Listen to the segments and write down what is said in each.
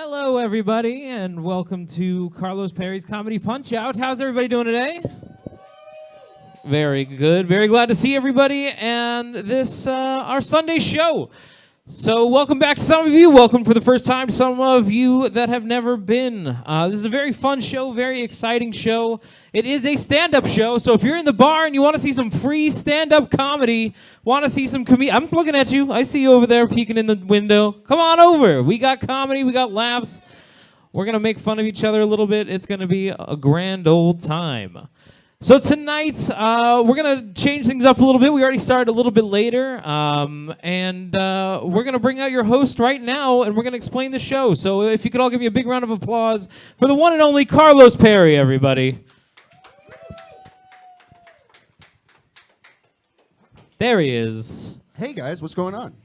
Hello, everybody, and welcome to Carlos Perry's Comedy PunchOut. How's everybody doing today? Very good. Very glad to see everybody, and this our Sunday show. So welcome back to some of you. Welcome for the first time, some of you that have never been. This is a very fun show, very exciting show. It is a stand-up show, so if you're in the bar and you want to see some free stand-up comedy, want to see some I'm looking at you. I see you over there peeking in the window. Come on over. We got comedy. We got laughs. We're going to make fun of each other a little bit. It's going to be a grand old time. So tonight, we're going to change things up a little bit. We already started a little bit later, and we're going to bring out your host right now, and we're going to explain the show. So if you could all give me a big round of applause for the one and only Carlos Perry, everybody. There he is. Hey, guys, what's going on?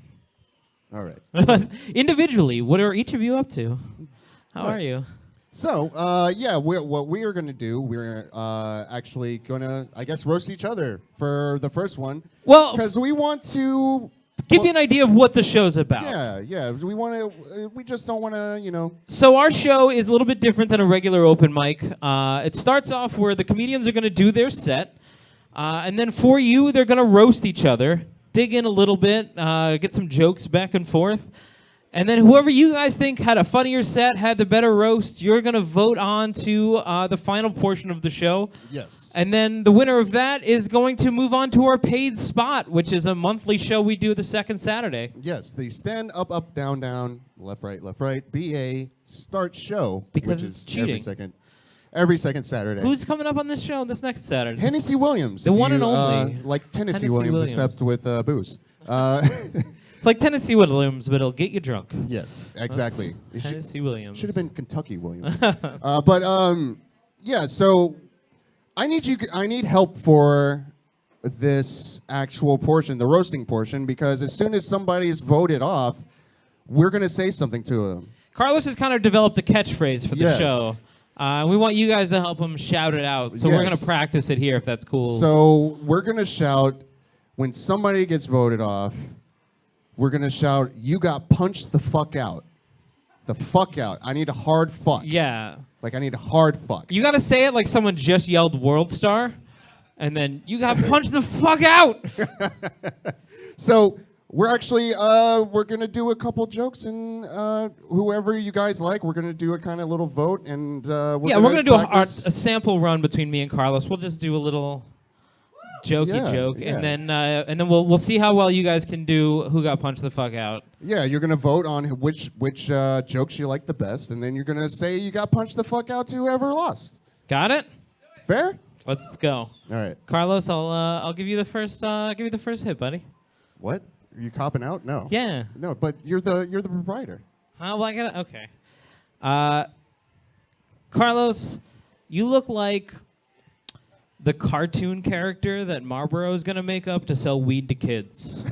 All right. Individually, what are each of you up to? How are you? So, what we are going to do, we're actually going to, I guess, roast each other for the first one. Well, because we want to give you an idea of what the show's about. Yeah. We just don't want to, So our show is a little bit different than a regular open mic. It starts off where the comedians are going to do their set, and then for you, they're going to roast each other, dig in a little bit, get some jokes back and forth. And then whoever you guys think had a funnier set, had the better roast, you're going to vote on to the final portion of the show. Yes. And then the winner of that is going to move on to our paid spot, which is a monthly show we do the second Saturday. Yes, the stand up, up, down, down, left, right, BA start show. Because which it's is cheating. Every second Saturday. Who's coming up on this show this next Saturday? Hennessy Williams. The one and only. Like Tennessee Williams, except with booze. It's like Tennessee Williams, but it'll get you drunk. Yes, exactly. Tennessee Williams. Should have been Kentucky Williams. So I need help for this actual portion, the roasting portion, because as soon as somebody's voted off, we're going to say something to them. Carlos has kind of developed a catchphrase for the show. We want you guys to help him shout it out. So we're going to practice it here if that's cool. So we're going to shout when somebody gets voted off. We're going to shout, "You got punched the fuck out." The fuck out. I need a hard fuck. Yeah. Like, I need a hard fuck. You got to say it like someone just yelled World Star, and then you got punched the fuck out. So we're actually, we're going to do a couple jokes, and whoever you guys like, we're going to do a kind of little vote. And we're going to do a sample run between me and Carlos. We'll just do a little jokey joke, and then we'll see how well you guys can do who got punched the fuck out. Yeah, you're gonna vote on which jokes you like the best, and then you're gonna say you got punched the fuck out to whoever lost. Got it? Fair? Let's go. All right, Carlos, I'll give you the first hit, buddy. What? Are you copping out? No. Yeah. No, but you're the proprietor. Well, I gotta. Okay. Carlos, you look like the cartoon character that Marlboro is going to make up to sell weed to kids.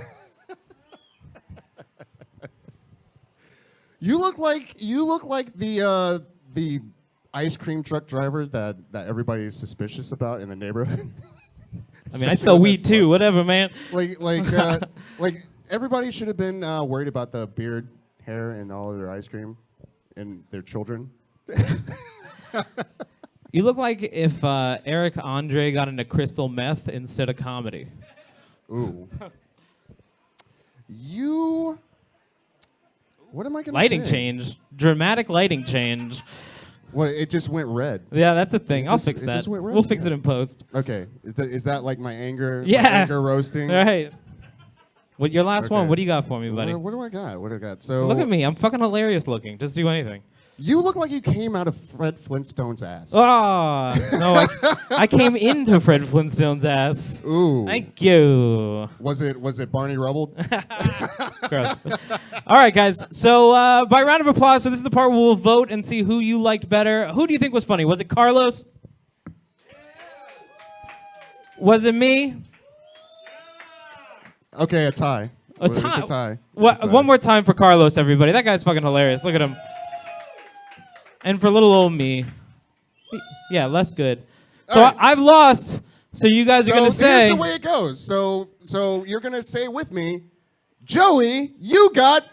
You look like the ice cream truck driver that everybody's suspicious about in the neighborhood. I mean, I sell weed too. Whatever, man. Like everybody should have been worried about the beard, hair, and all of their ice cream, and their children. You look like if Eric Andre got into crystal meth instead of comedy. Ooh. What am I going to say? Lighting change. Dramatic lighting change. What, it just went red. Yeah, that's a thing. I'll fix that. We'll fix it in post. Okay. Is that like my anger? Yeah. My anger roasting? All right. What your last one? What do you got for me, buddy? What do I got? So look at me. I'm fucking hilarious looking. Just do anything. You look like you came out of Fred Flintstone's ass. Oh, no, I came into Fred Flintstone's ass. Ooh. Thank you. Was it Barney Rubble? Gross. All right, guys. So by round of applause, so this is the part where we'll vote and see who you liked better. Who do you think was funny? Was it Carlos? Yeah. Was it me? Okay, a tie. It's a tie. One more time for Carlos, everybody. That guy's fucking hilarious. Look at him. And for little old me, yeah, less good. So right. I've lost. So you guys are gonna say. Here's the way it goes. So you're gonna say with me, Joey, you got.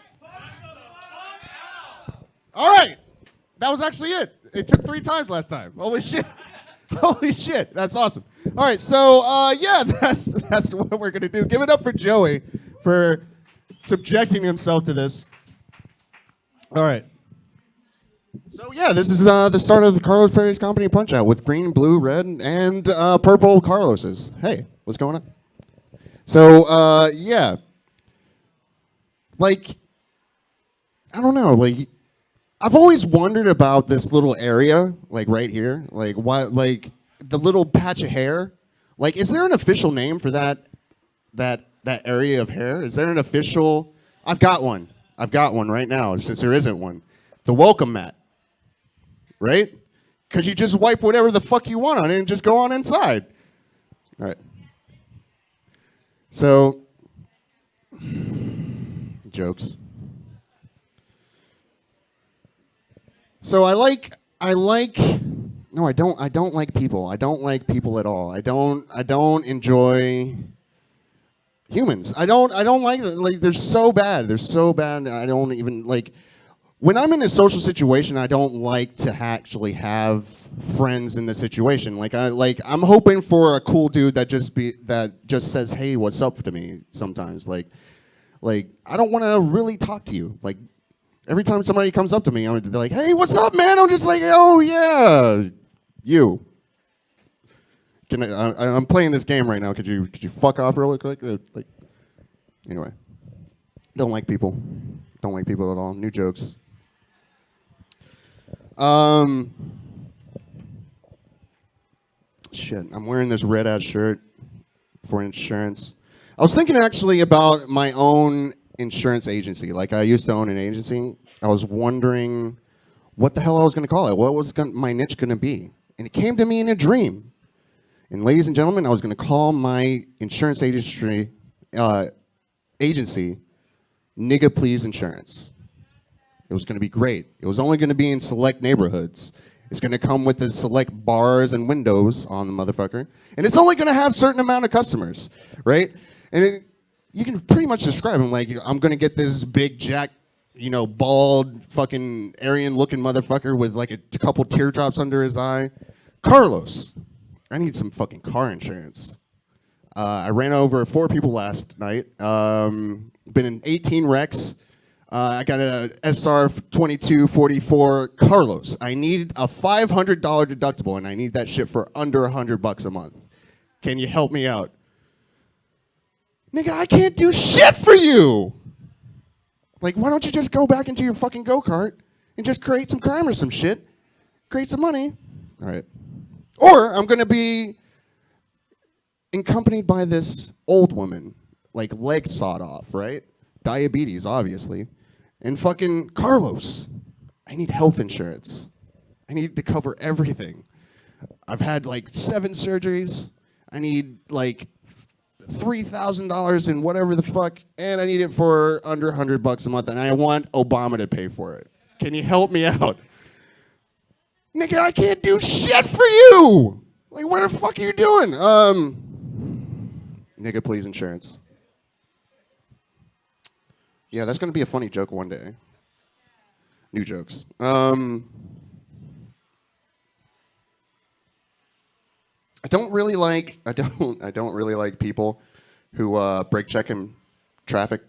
All right. That was actually it. It took 3 times last time. Holy shit. Holy shit. That's awesome. All right, so yeah, that's what we're gonna do. Give it up for Joey for subjecting himself to this. All right. So yeah, this is the start of the Carlos Perry's Comedy Punch-Out with green, blue, red, and purple Carloses. Hey, what's going on? So yeah, like, I don't know, like, I've always wondered about this little area, like right here, like why, like the little patch of hair. Like, is there an official name for that area of hair? Is there an official? I've got one right now, since there isn't one. The welcome mat, right? Because you just wipe whatever the fuck you want on it and just go on inside. All right. So, jokes. So I don't like people. I don't like people at all. I don't enjoy humans. I don't like they're so bad. They're so bad. I don't even like when I'm in a social situation, I don't like to actually have friends in the situation. I'm hoping for a cool dude that just says, "Hey, what's up?" to me sometimes. Like I don't want to really talk to you. Like every time somebody comes up to me, they're like, "Hey, what's up, man?" I'm just like, "Oh yeah, you." I'm playing this game right now. Could you fuck off real quick? Like, anyway, don't like people. Don't like people at all. New jokes. Shit, I'm wearing this red ass shirt for insurance. I was thinking actually about my own insurance agency. Like, I used to own an agency. I was wondering what the hell I was going to call it. What was my niche going to be? And it came to me in a dream. And ladies and gentlemen, I was going to call my insurance agency Nigga Please Insurance. It was going to be great. It was only going to be in select neighborhoods. It's going to come with the select bars and windows on the motherfucker. And it's only going to have a certain amount of customers, right? And you can pretty much describe him like, I'm going to get this big jack, bald, fucking Aryan-looking motherfucker with like a couple teardrops under his eye. Carlos, I need some fucking car insurance. I ran over 4 people last night. Been in 18 wrecks. I got a SR 2244 Carlos. I need a $500 deductible, and I need that shit for under $100 a month. Can you help me out? Nigga, I can't do shit for you. Like, why don't you just go back into your fucking go-kart and just create some crime or some shit? Create some money. All right. Or I'm going to be accompanied by this old woman, like legs sawed off, right? Diabetes, obviously. And fucking Carlos, I need health insurance. I need to cover everything. I've had like 7 surgeries. I need like $3,000 in whatever the fuck, and I need it for under $100 a month, and I want Obama to pay for it. Can you help me out? Nigga, I can't do shit for you! Like, what the fuck are you doing? Nigga, please insurance. Yeah, that's gonna be a funny joke one day. New jokes. I don't really like people who brake check in traffic.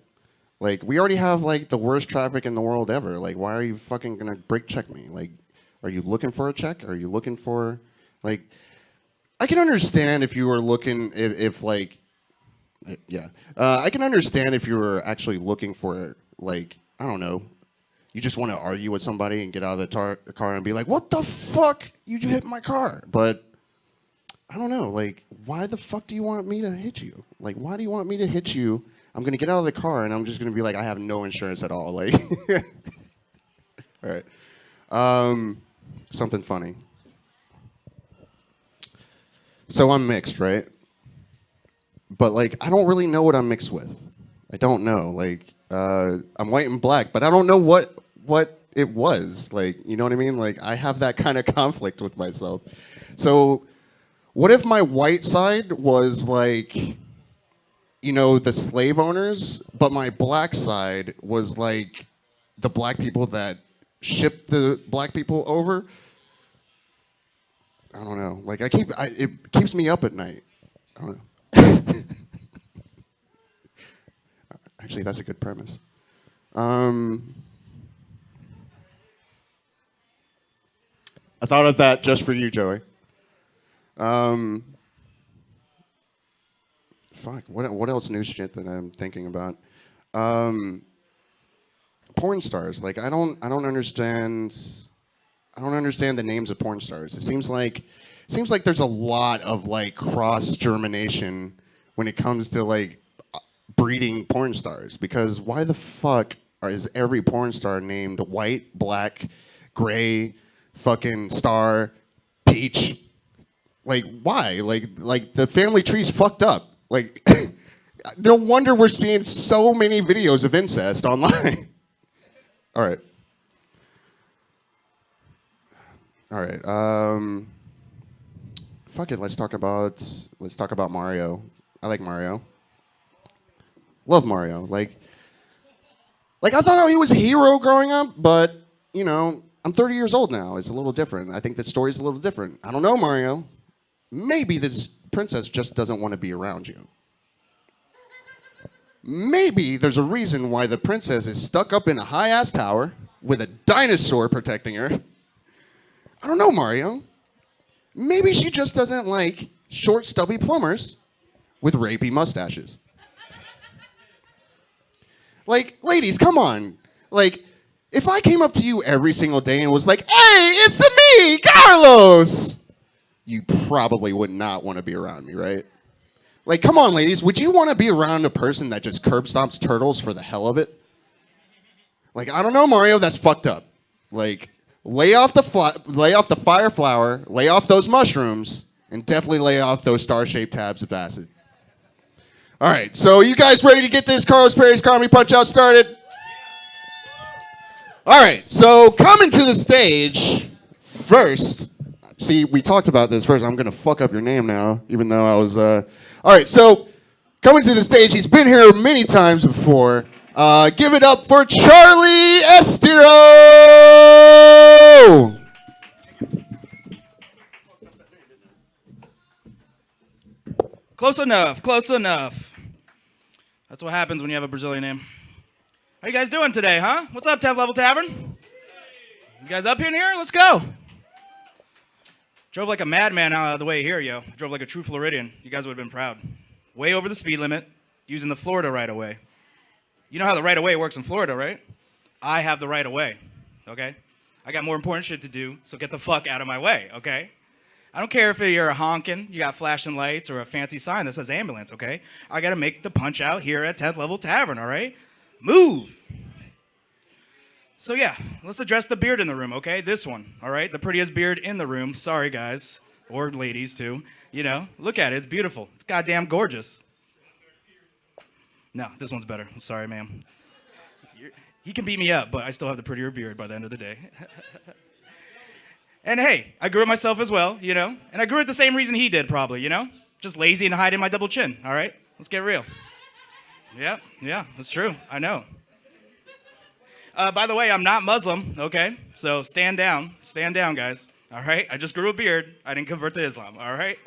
Like, we already have like the worst traffic in the world ever. Like, why are you fucking gonna brake check me? Like, are you looking for a check? Are you looking for, like, I can understand if you were looking, I can understand if you were actually looking for, like, I don't know, you just want to argue with somebody and get out of the car and be like, what the fuck? You hit my car. But, I don't know, like, why the fuck do you want me to hit you? Like, why do you want me to hit you? I'm going to get out of the car and I'm just going to be like, I have no insurance at all. Like, all right. Something funny. So I'm mixed, right? But, like, I don't really know what I'm mixed with. I don't know. Like, I'm white and black, but I don't know what it was. Like, you know what I mean? Like, I have that kind of conflict with myself. So what if my white side was, like, the slave owners, but my black side was, like, the black people that ship the black people over. I don't know. Like it keeps me up at night. I don't know. Actually, that's a good premise. I thought of that just for you, Joey. Fuck. What else new shit that I'm thinking about? Porn stars. Like I don't understand. I don't understand the names of porn stars. It seems like there's a lot of like cross germination when it comes to like breeding porn stars. Because why the fuck is every porn star named white, black, gray, fucking star, peach? Like why? Like the family tree's fucked up. Like no wonder we're seeing so many videos of incest online. All right. All right. Fuck it. Let's talk about Mario. I like Mario. Love Mario. Like I thought he was a hero growing up, but you know, I'm 30 years old now. It's a little different. I think the story's a little different. I don't know, Mario. Maybe this princess just doesn't want to be around you. Maybe there's a reason why the princess is stuck up in a high-ass tower with a dinosaur protecting her. I don't know, Mario. Maybe she just doesn't like short, stubby plumbers with rapey mustaches. Like, ladies, come on. Like, if I came up to you every single day and was like, hey, it's me, Carlos, you probably would not want to be around me, right? Like, come on, ladies, would you want to be around a person that just curb stomps turtles for the hell of it? Like, I don't know, Mario, that's fucked up. Like, lay off the fire flower, lay off those mushrooms, and definitely lay off those star-shaped tabs of acid. All right, so you guys ready to get this Carlos Perry's Comedy Punch-Out started? All right, so coming to the stage first. See, we talked about this first. I'm going to fuck up your name now, even though I was... All right, so coming to the stage, he's been here many times before. Give it up for Charlie Estero! Close enough, close enough. That's what happens when you have a Brazilian name. How you guys doing today, huh? What's up, 10th Level Tavern? You guys up in here? Let's go. Drove like a madman out of the way here, yo. Drove like a true Floridian. You guys would have been proud. Way over the speed limit, using the Florida right-of-way. You know how the right-of-way works in Florida, right? I have the right-of-way, okay? I got more important shit to do, so get the fuck out of my way, okay? I don't care if you're honking, you got flashing lights, or a fancy sign that says ambulance, okay? I gotta make the punch out here at 10th Level Tavern, all right? Move! So yeah, let's address the beard in the room, okay? This one, all right? The prettiest beard in the room. Sorry, guys. Or ladies, too. You know, look at it. It's beautiful. It's goddamn gorgeous. No, this one's better. I'm sorry, ma'am. He can beat me up, but I still have the prettier beard by the end of the day. And hey, I grew it myself as well, you know? And I grew it the same reason he did, probably, you know? Just lazy and hiding my double chin, all right? Let's get real. Yeah, that's true. I know. By the way, I'm not Muslim, okay? So stand down, guys, all right? I just grew a beard. I didn't convert to Islam, all right?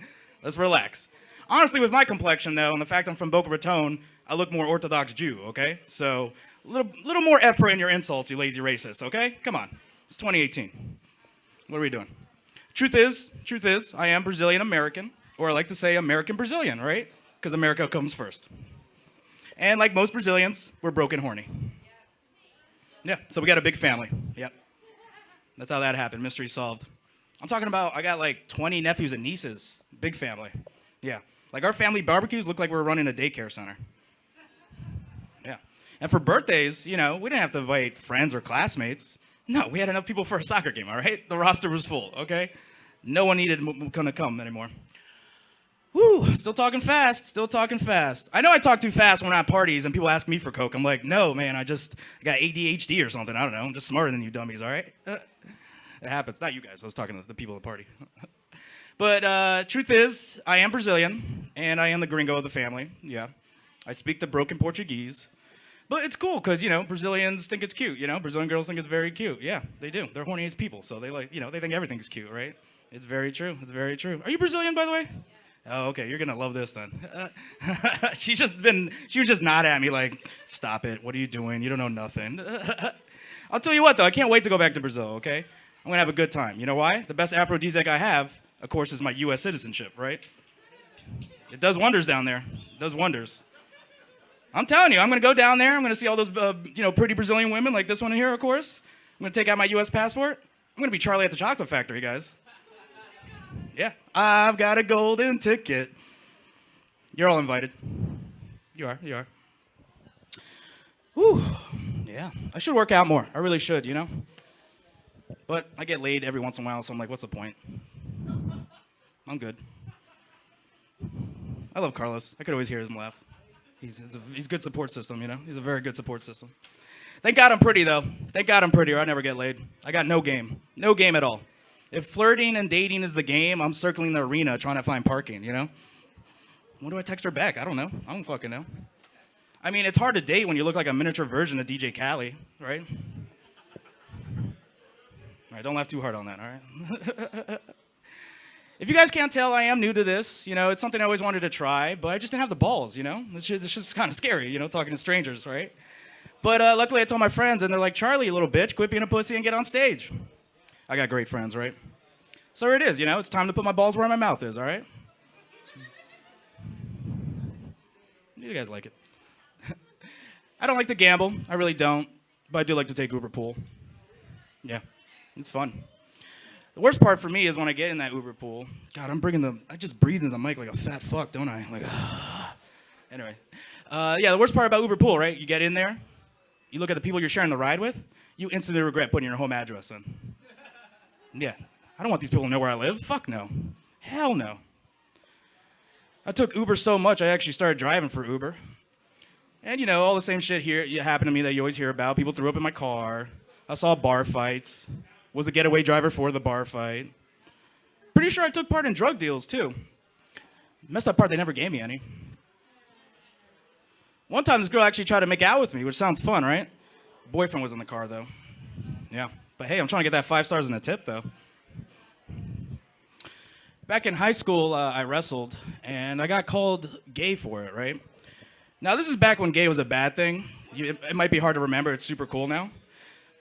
Let's relax. Honestly, with my complexion, though, and the fact I'm from Boca Raton, I look more Orthodox Jew, okay? So a little more effort in your insults, you lazy racist, okay? Come on. It's 2018. What are we doing? Truth is, I am Brazilian American, or I like to say American Brazilian, right? Because America comes first. And like most Brazilians, we're broken horny. Yeah, so we got a big family. Yep. That's how that happened. Mystery solved. I'm talking about, I got like 20 nephews and nieces. Big family. Yeah. Like our family barbecues look like we're running a daycare center. Yeah. And for birthdays, you know, we didn't have to invite friends or classmates. No, we had enough people for a soccer game, all right? The roster was full, okay? No one needed to come anymore. Woo, still talking fast. I know I talk too fast when I'm at parties and people ask me for Coke. I'm like, no, man, I got ADHD or something. I don't know. I'm just smarter than you dummies, all right? It happens. Not you guys. I was talking to the people at the party. But truth is, I am Brazilian, and I am the gringo of the family. Yeah. I speak the broken Portuguese. But it's cool because, Brazilians think it's cute, Brazilian girls think it's very cute. Yeah, they do. They're horny as people, so they they think everything's cute, right? It's very true. It's very true. Are you Brazilian, by the way? Oh, okay. You're going to love this then. She was just nodding at me like, stop it. What are you doing? You don't know nothing. I'll tell you what, though. I can't wait to go back to Brazil, okay? I'm going to have a good time. You know why? The best aphrodisiac I have, of course, is my U.S. citizenship, right? It does wonders down there. It does wonders. I'm telling you, I'm going to go down there. I'm going to see all those, pretty Brazilian women like this one here, of course. I'm going to take out my U.S. passport. I'm going to be Charlie at the Chocolate Factory, guys. Yeah. I've got a golden ticket. You're all invited. You are. Whew. Yeah. I should work out more. I really should, But I get laid every once in a while, so I'm like, what's the point? I'm good. I love Carlos. I could always hear him laugh. He's a good support system, He's a very good support system. Thank God I'm pretty, though. Thank God I'm pretty, or I never get laid. I got no game. No game at all. If flirting and dating is the game, I'm circling the arena trying to find parking, When do I text her back? I don't know. I don't fucking know. I mean, it's hard to date when you look like a miniature version of DJ Khaled, right? All right, don't laugh too hard on that, all right? If you guys can't tell, I am new to this. It's something I always wanted to try, but I just didn't have the balls, It's just kind of scary, talking to strangers, right? But luckily I told my friends, and they're like, Charlie, you little bitch, quit being a pussy and get on stage. I got great friends, right? So here it is, it's time to put my balls where my mouth is, all right? You guys like it. I don't like to gamble. I really don't. But I do like to take Uber pool. Yeah, it's fun. The worst part for me is when I get in that Uber pool. God, I just breathe into the mic like a fat fuck, don't I? Like, Anyway. The worst part about Uber pool, right? You get in there. You look at the people you're sharing the ride with. You instantly regret putting your home address in. Yeah. I don't want these people to know where I live. Fuck no. Hell no. I took Uber so much, I actually started driving for Uber. And, all the same shit here happened to me that you always hear about. People threw up in my car. I saw bar fights. Was a getaway driver for the bar fight. Pretty sure I took part in drug deals, too. Messed up part, they never gave me any. One time, this girl actually tried to make out with me, which sounds fun, right? Boyfriend was in the car, though. Yeah. But hey, I'm trying to get that 5 stars in the tip, though. Back in high school, I wrestled, and I got called gay for it, right? Now, this is back when gay was a bad thing. It might be hard to remember. It's super cool now.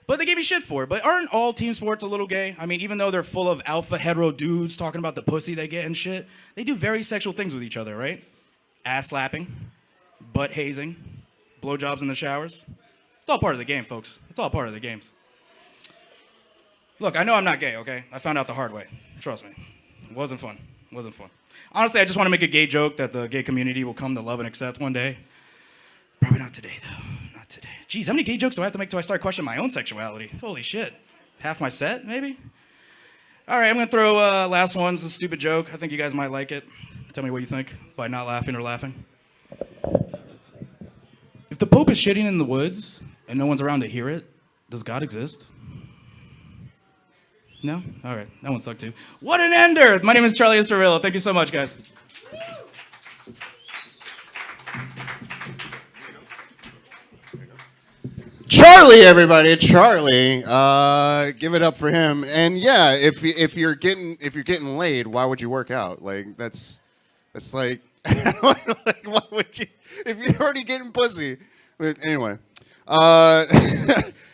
But they gave me shit for it. But aren't all team sports a little gay? I mean, even though they're full of alpha hetero dudes talking about the pussy they get and shit, they do very sexual things with each other, right? Ass slapping, butt hazing, blowjobs in the showers. It's all part of the game, folks. It's all part of the games. Look, I know I'm not gay, okay? I found out the hard way. Trust me. It wasn't fun. It wasn't fun. Honestly, I just want to make a gay joke that the gay community will come to love and accept one day. Probably not today, though. Not today. Jeez, how many gay jokes do I have to make till I start questioning my own sexuality? Holy shit. Half my set, maybe? All right, I'm going to throw last one's a stupid joke. I think you guys might like it. Tell me what you think by not laughing or laughing. If the Pope is shitting in the woods and no one's around to hear it, does God exist? No? All right, that one sucked too. What an ender! My name is Charlie Estorillo. Thank you so much, guys. Charlie, everybody, Charlie. Give it up for him. And yeah, if you're getting laid, why would you work out? Like that's like, like why would you if you're already getting pussy? But anyway,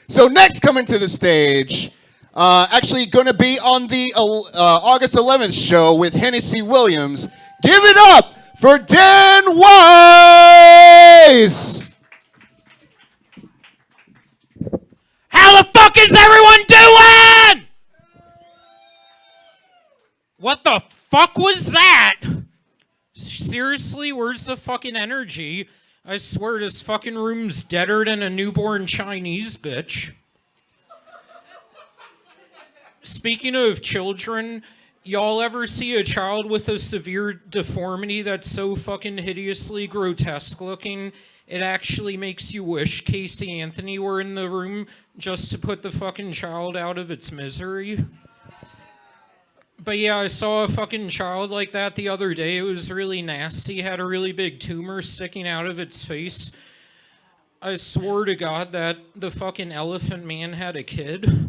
so next coming to the stage, actually going to be on the August 11th show with Hennessy Williams. Give it up for Dan Wise. How the fuck is everyone doing? What the fuck was that? Seriously, where's the fucking energy? I swear this fucking room's deader than a newborn Chinese bitch. Speaking of children, y'all ever see a child with a severe deformity that's so fucking hideously grotesque looking, it actually makes you wish Casey Anthony were in the room just to put the fucking child out of its misery? But yeah, I saw a fucking child like that the other day. It was really nasty. Had a really big tumor sticking out of its face. I swore to God that the fucking Elephant Man had a kid.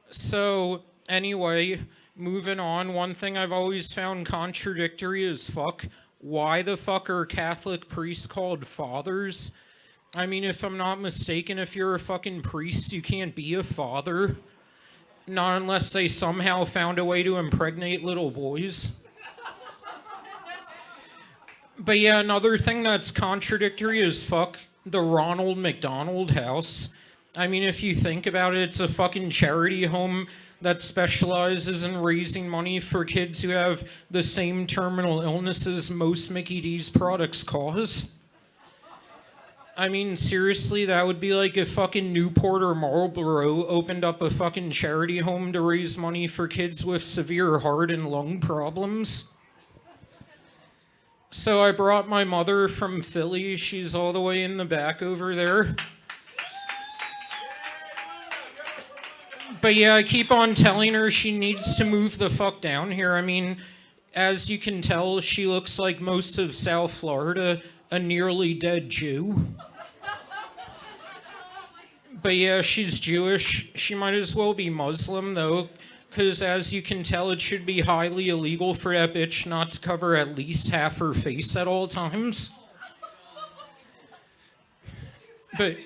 So, anyway, moving on, one thing I've always found contradictory as fuck. Why the fuck are Catholic priests called fathers? I mean, if I'm not mistaken, if you're a fucking priest, you can't be a father. Not unless they somehow found a way to impregnate little boys. But yeah, another thing that's contradictory as fuck, the Ronald McDonald House. I mean, if you think about it, it's a fucking charity home that specializes in raising money for kids who have the same terminal illnesses most Mickey D's products cause. I mean, seriously, that would be like if fucking Newport or Marlboro opened up a fucking charity home to raise money for kids with severe heart and lung problems. So I brought my mother from Philly. She's all the way in the back over there. But yeah, I keep on telling her she needs to move the fuck down here. I mean, as you can tell, she looks like most of South Florida, a nearly dead Jew. But yeah, she's Jewish. She might as well be Muslim, though, because as you can tell, it should be highly illegal for that bitch not to cover at least half her face at all times. But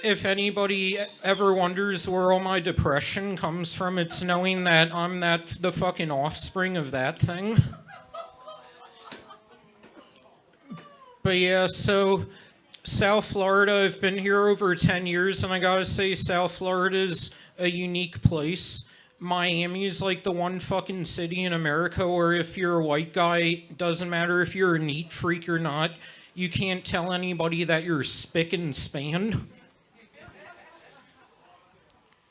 if anybody ever wonders where all my depression comes from, it's knowing that I'm the fucking offspring of that thing. But yeah, so South Florida, I've been here over 10 years, and I gotta say, South Florida's a unique place. Miami's like the one fucking city in America where if you're a white guy, doesn't matter if you're a neat freak or not, you can't tell anybody that you're spick and span.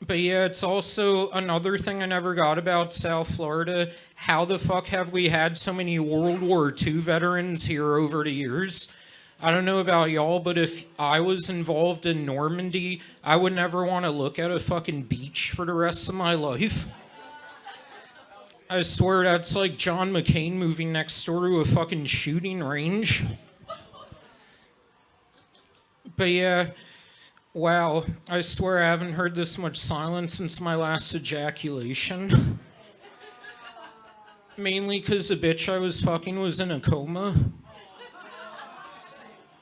But yeah, it's also another thing I never got about South Florida. How the fuck have we had so many World War II veterans here over the years? I don't know about y'all, but if I was involved in Normandy, I would never want to look at a fucking beach for the rest of my life. I swear that's like John McCain moving next door to a fucking shooting range. But yeah, wow, I swear I haven't heard this much silence since my last ejaculation. Mainly because the bitch I was fucking was in a coma.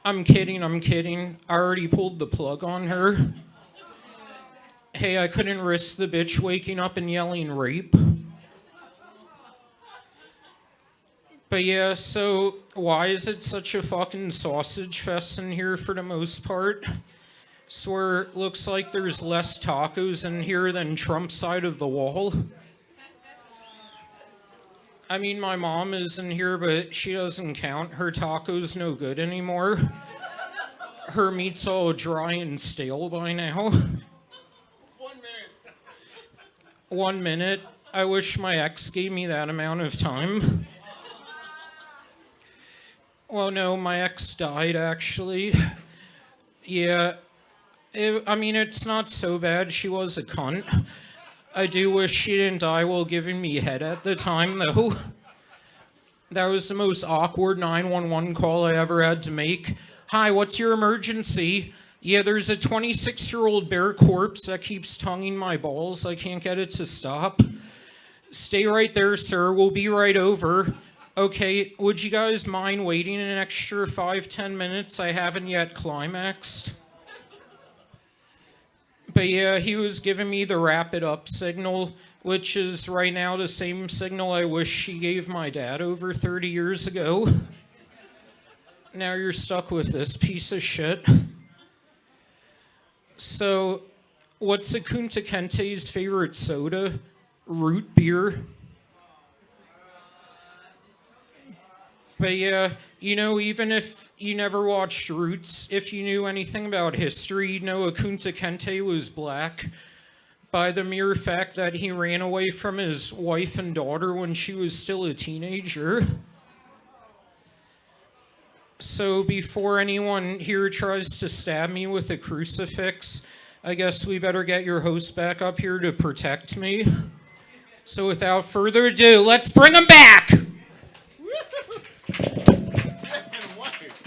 I'm kidding. I already pulled the plug on her. Hey, I couldn't risk the bitch waking up and yelling rape. But yeah, so why is it such a fucking sausage fest in here for the most part? Swear it looks like there's less tacos in here than Trump's side of the wall. I mean, my mom is in here, but she doesn't count. Her taco's no good anymore. Her meat's all dry and stale by now. 1 minute. I wish my ex gave me that amount of time. Well, no, my ex died, actually. Yeah. It's not so bad. She was a cunt. I do wish she didn't die while giving me head at the time, though. That was the most awkward 911 call I ever had to make. Hi, what's your emergency? Yeah, there's a 26-year-old bear corpse that keeps tonguing my balls. I can't get it to stop. Stay right there, sir. We'll be right over. Okay, would you guys mind waiting an extra 5-10 minutes? I haven't yet climaxed. But yeah, he was giving me the wrap it up signal, which is right now the same signal I wish she gave my dad over 30 years ago. Now you're stuck with this piece of shit. So, what's a Kunta Kente's favorite soda? Root beer. But yeah, even if you never watched Roots, if you knew anything about history, you'd know Kunta Kinte was black by the mere fact that he ran away from his wife and daughter when she was still a teenager. So before anyone here tries to stab me with a crucifix, I guess we better get your host back up here to protect me. So without further ado, let's bring him back!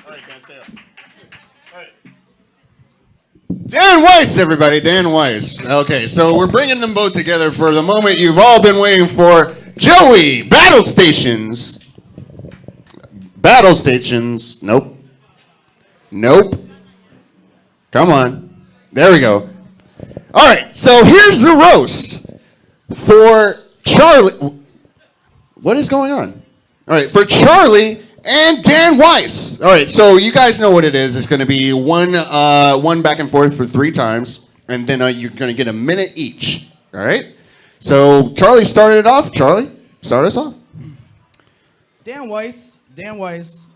All right, guys. Dan Weiss, everybody, Dan Weiss. Okay, so we're bringing them both together for the moment you've all been waiting for. Joey, Battle Stations. Battle Stations. Nope. Nope. Come on. There we go. All right, so here's the roast for Charlie. What is going on? All right, for Charlie and Dan Weiss. All right, so you guys know what it is. It's going to be one back and forth for 3 times, and then you're going to get a minute each. All right? So Charlie started it off. Charlie, start us off. Dan Weiss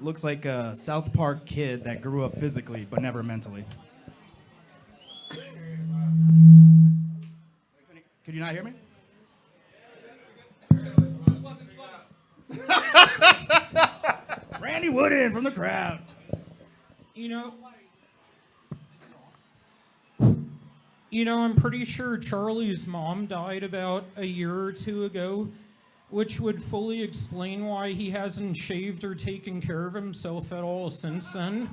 looks like a South Park kid that grew up physically but never mentally. Could you not hear me? Randy Wooden from the crowd. You know, I'm pretty sure Charlie's mom died about a year or 2 ago, which would fully explain why he hasn't shaved or taken care of himself at all since then.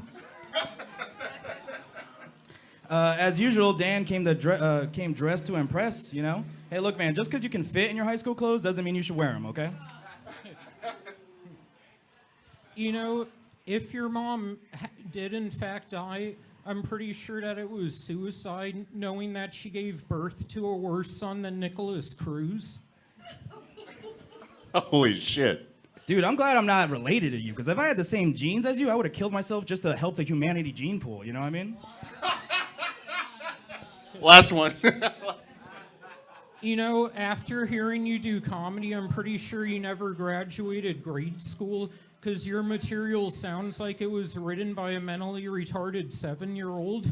As usual, Dan came dressed to impress, you know? Hey, look, man, just because you can fit in your high school clothes doesn't mean you should wear them, okay? You know, if your mom did in fact die, I'm pretty sure that it was suicide, knowing that she gave birth to a worse son than Nicholas Cruz. Holy shit. Dude, I'm glad I'm not related to you, because if I had the same genes as you, I would have killed myself just to help the humanity gene pool, you know what I mean? Last one. You know, after hearing you do comedy, I'm pretty sure you never graduated grade school, because your material sounds like it was written by a mentally retarded 7-year-old.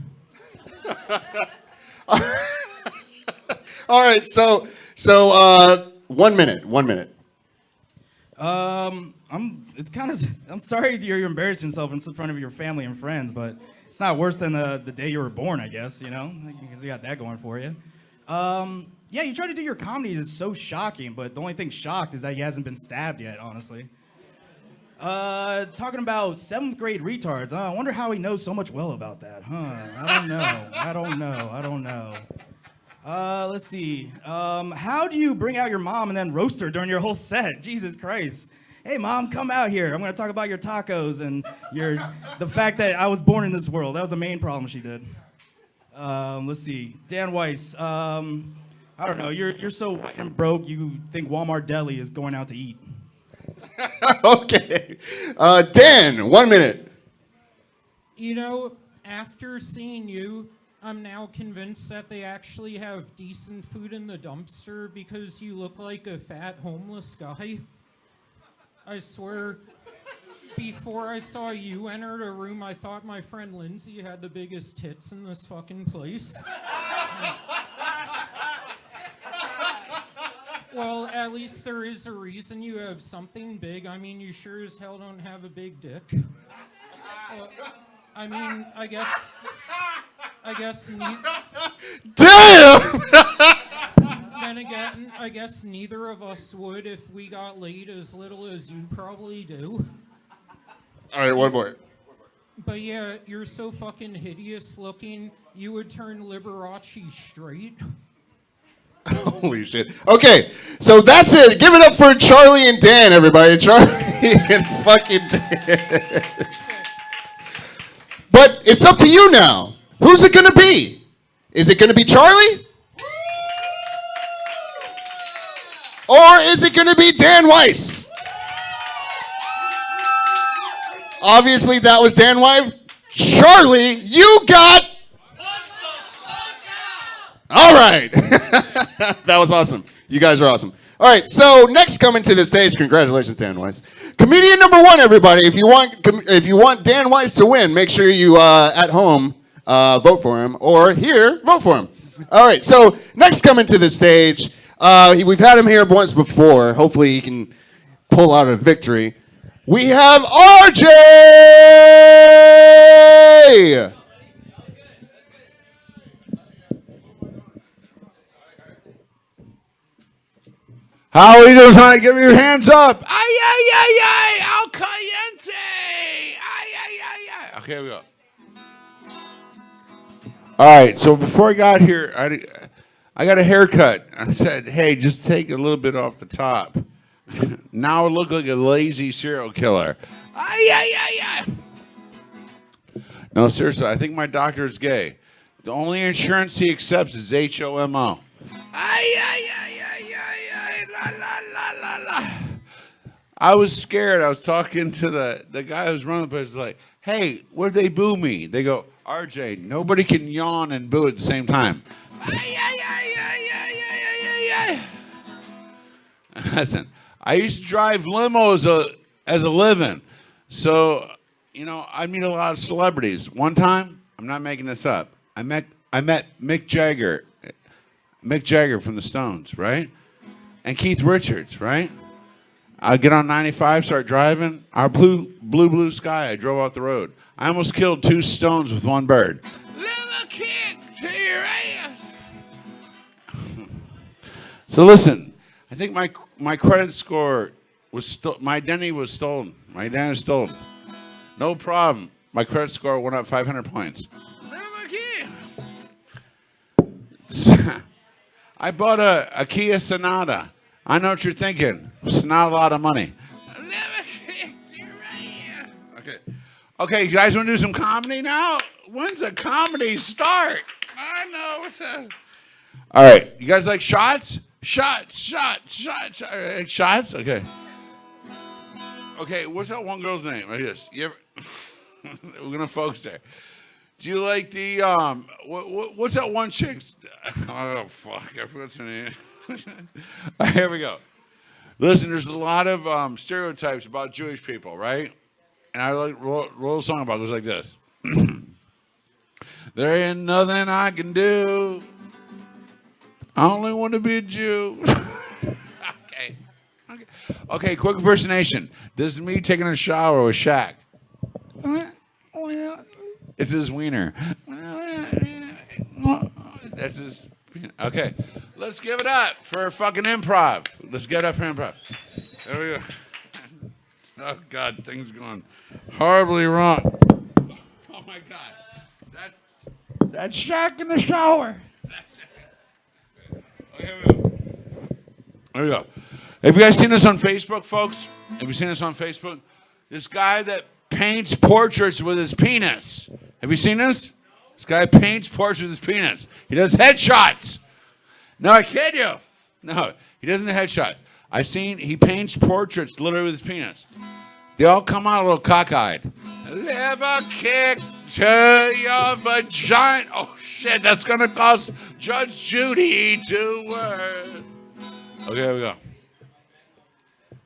All right, so 1 minute. I'm sorry you're embarrassing yourself in front of your family and friends, but it's not worse than the day you were born, I guess, you know? Because you got that going for you. Yeah, you try to do your comedy. It's so shocking, but the only thing shocked is that he hasn't been stabbed yet, honestly. Talking about 7th grade retards. I wonder how he knows so much well about that, huh? I don't know. Let's see. How do you bring out your mom and then roast her during your whole set? Jesus Christ. Hey, Mom, come out here. I'm going to talk about your tacos and the fact that I was born in this world. That was the main problem she did. Let's see. Dan Weiss. I don't know. You're so white and broke, you think Walmart Deli is going out to eat. Okay. Dan, 1 minute. You know, after seeing you, I'm now convinced that they actually have decent food in the dumpster because you look like a fat homeless guy. I swear, before I saw you enter the room, I thought my friend Lindsay had the biggest tits in this fucking place. Well, at least there is a reason you have something big. I mean, you sure as hell don't have a big dick. I mean, I guess. Damn! Then again, I guess neither of us would if we got laid as little as you probably do. All right, one more. But yeah, you're so fucking hideous looking, you would turn Liberace straight. Holy shit. Okay, so that's it. Give it up for Charlie and Dan, everybody. Charlie and fucking Dan. But it's up to you now. Who's it going to be? Is it going to be Charlie? Or is it going to be Dan Weiss? Obviously, that was Dan Weiss. Charlie, you got... All right. That was awesome. You guys are awesome. All right, so next coming to the stage, congratulations, Dan Weiss. Comedian number 1, everybody. If you want Dan Weiss to win, make sure you at home vote for him, or here vote for him. All right, so next coming to the stage, we've had him here once before. Hopefully, he can pull out a victory. We have RJ. How are you doing tonight? Give me your hands up. Ay, ay, ay, ay, al caliente. Ay, ay, ay, ay. Okay, here we go. All right, so before I got here, I got a haircut. I said, hey, just take a little bit off the top. Now I look like a lazy serial killer. Ay, ay, ay, ay. No, seriously, I think my doctor is gay. The only insurance he accepts is HOMO. Ay, ay, ay, ay, ay, ay, la, la, la, la, la. I was scared. I was talking to the guy who's running the place. Like, hey, what if they boo me? They go, RJ, nobody can yawn and boo at the same time. Ay, ay, ay, ay, ay, ay, ay, ay. Listen, I used to drive limos as a living. So, I meet a lot of celebrities. One time, I'm not making this up, I met Mick Jagger from the Stones, right? And Keith Richards, right? I get on 95, start driving. Our blue sky, I drove off the road. I almost killed 2 stones with 1 bird. Little kick to your ass. So listen, I think my credit score was my identity was stolen. My identity was stolen. No problem. My credit score went up 500 points. Little kid. I bought a Kia Sonata. I know what you're thinking. It's not a lot of money. Okay, you guys want to do some comedy now? When's the comedy start? I know. What's that? All right, you guys like shots? Shots. Shots? Okay. Okay, what's that one girl's name? Like this. You ever? We're gonna focus there. Do you like the what's that one chick's? Oh fuck! I forgot her name. All right, here we go. Listen, there's a lot of stereotypes about Jewish people, right? And I roll a song about it. It goes like this. There ain't nothing I can do. I only want to be a Jew. Okay, quick impersonation. This is me taking a shower with Shaq. It's his wiener. That's his. Okay, let's give it up for fucking improv. Let's get up for improv. There we go. Oh God, things going horribly wrong. Oh my God, that's Shaq in the shower. Okay, here we go. There we go. Have you guys seen this on Facebook, folks? Have you seen this on Facebook? This guy that paints portraits with his penis. Have you seen this? This guy paints portraits with his penis. He does headshots. No, I kid you. No, he doesn't do headshots. He paints portraits literally with his penis. They all come out a little cockeyed. Liver kick to your vagina. Oh, shit, that's going to cost Judge Judy 2 words. Okay, here we go.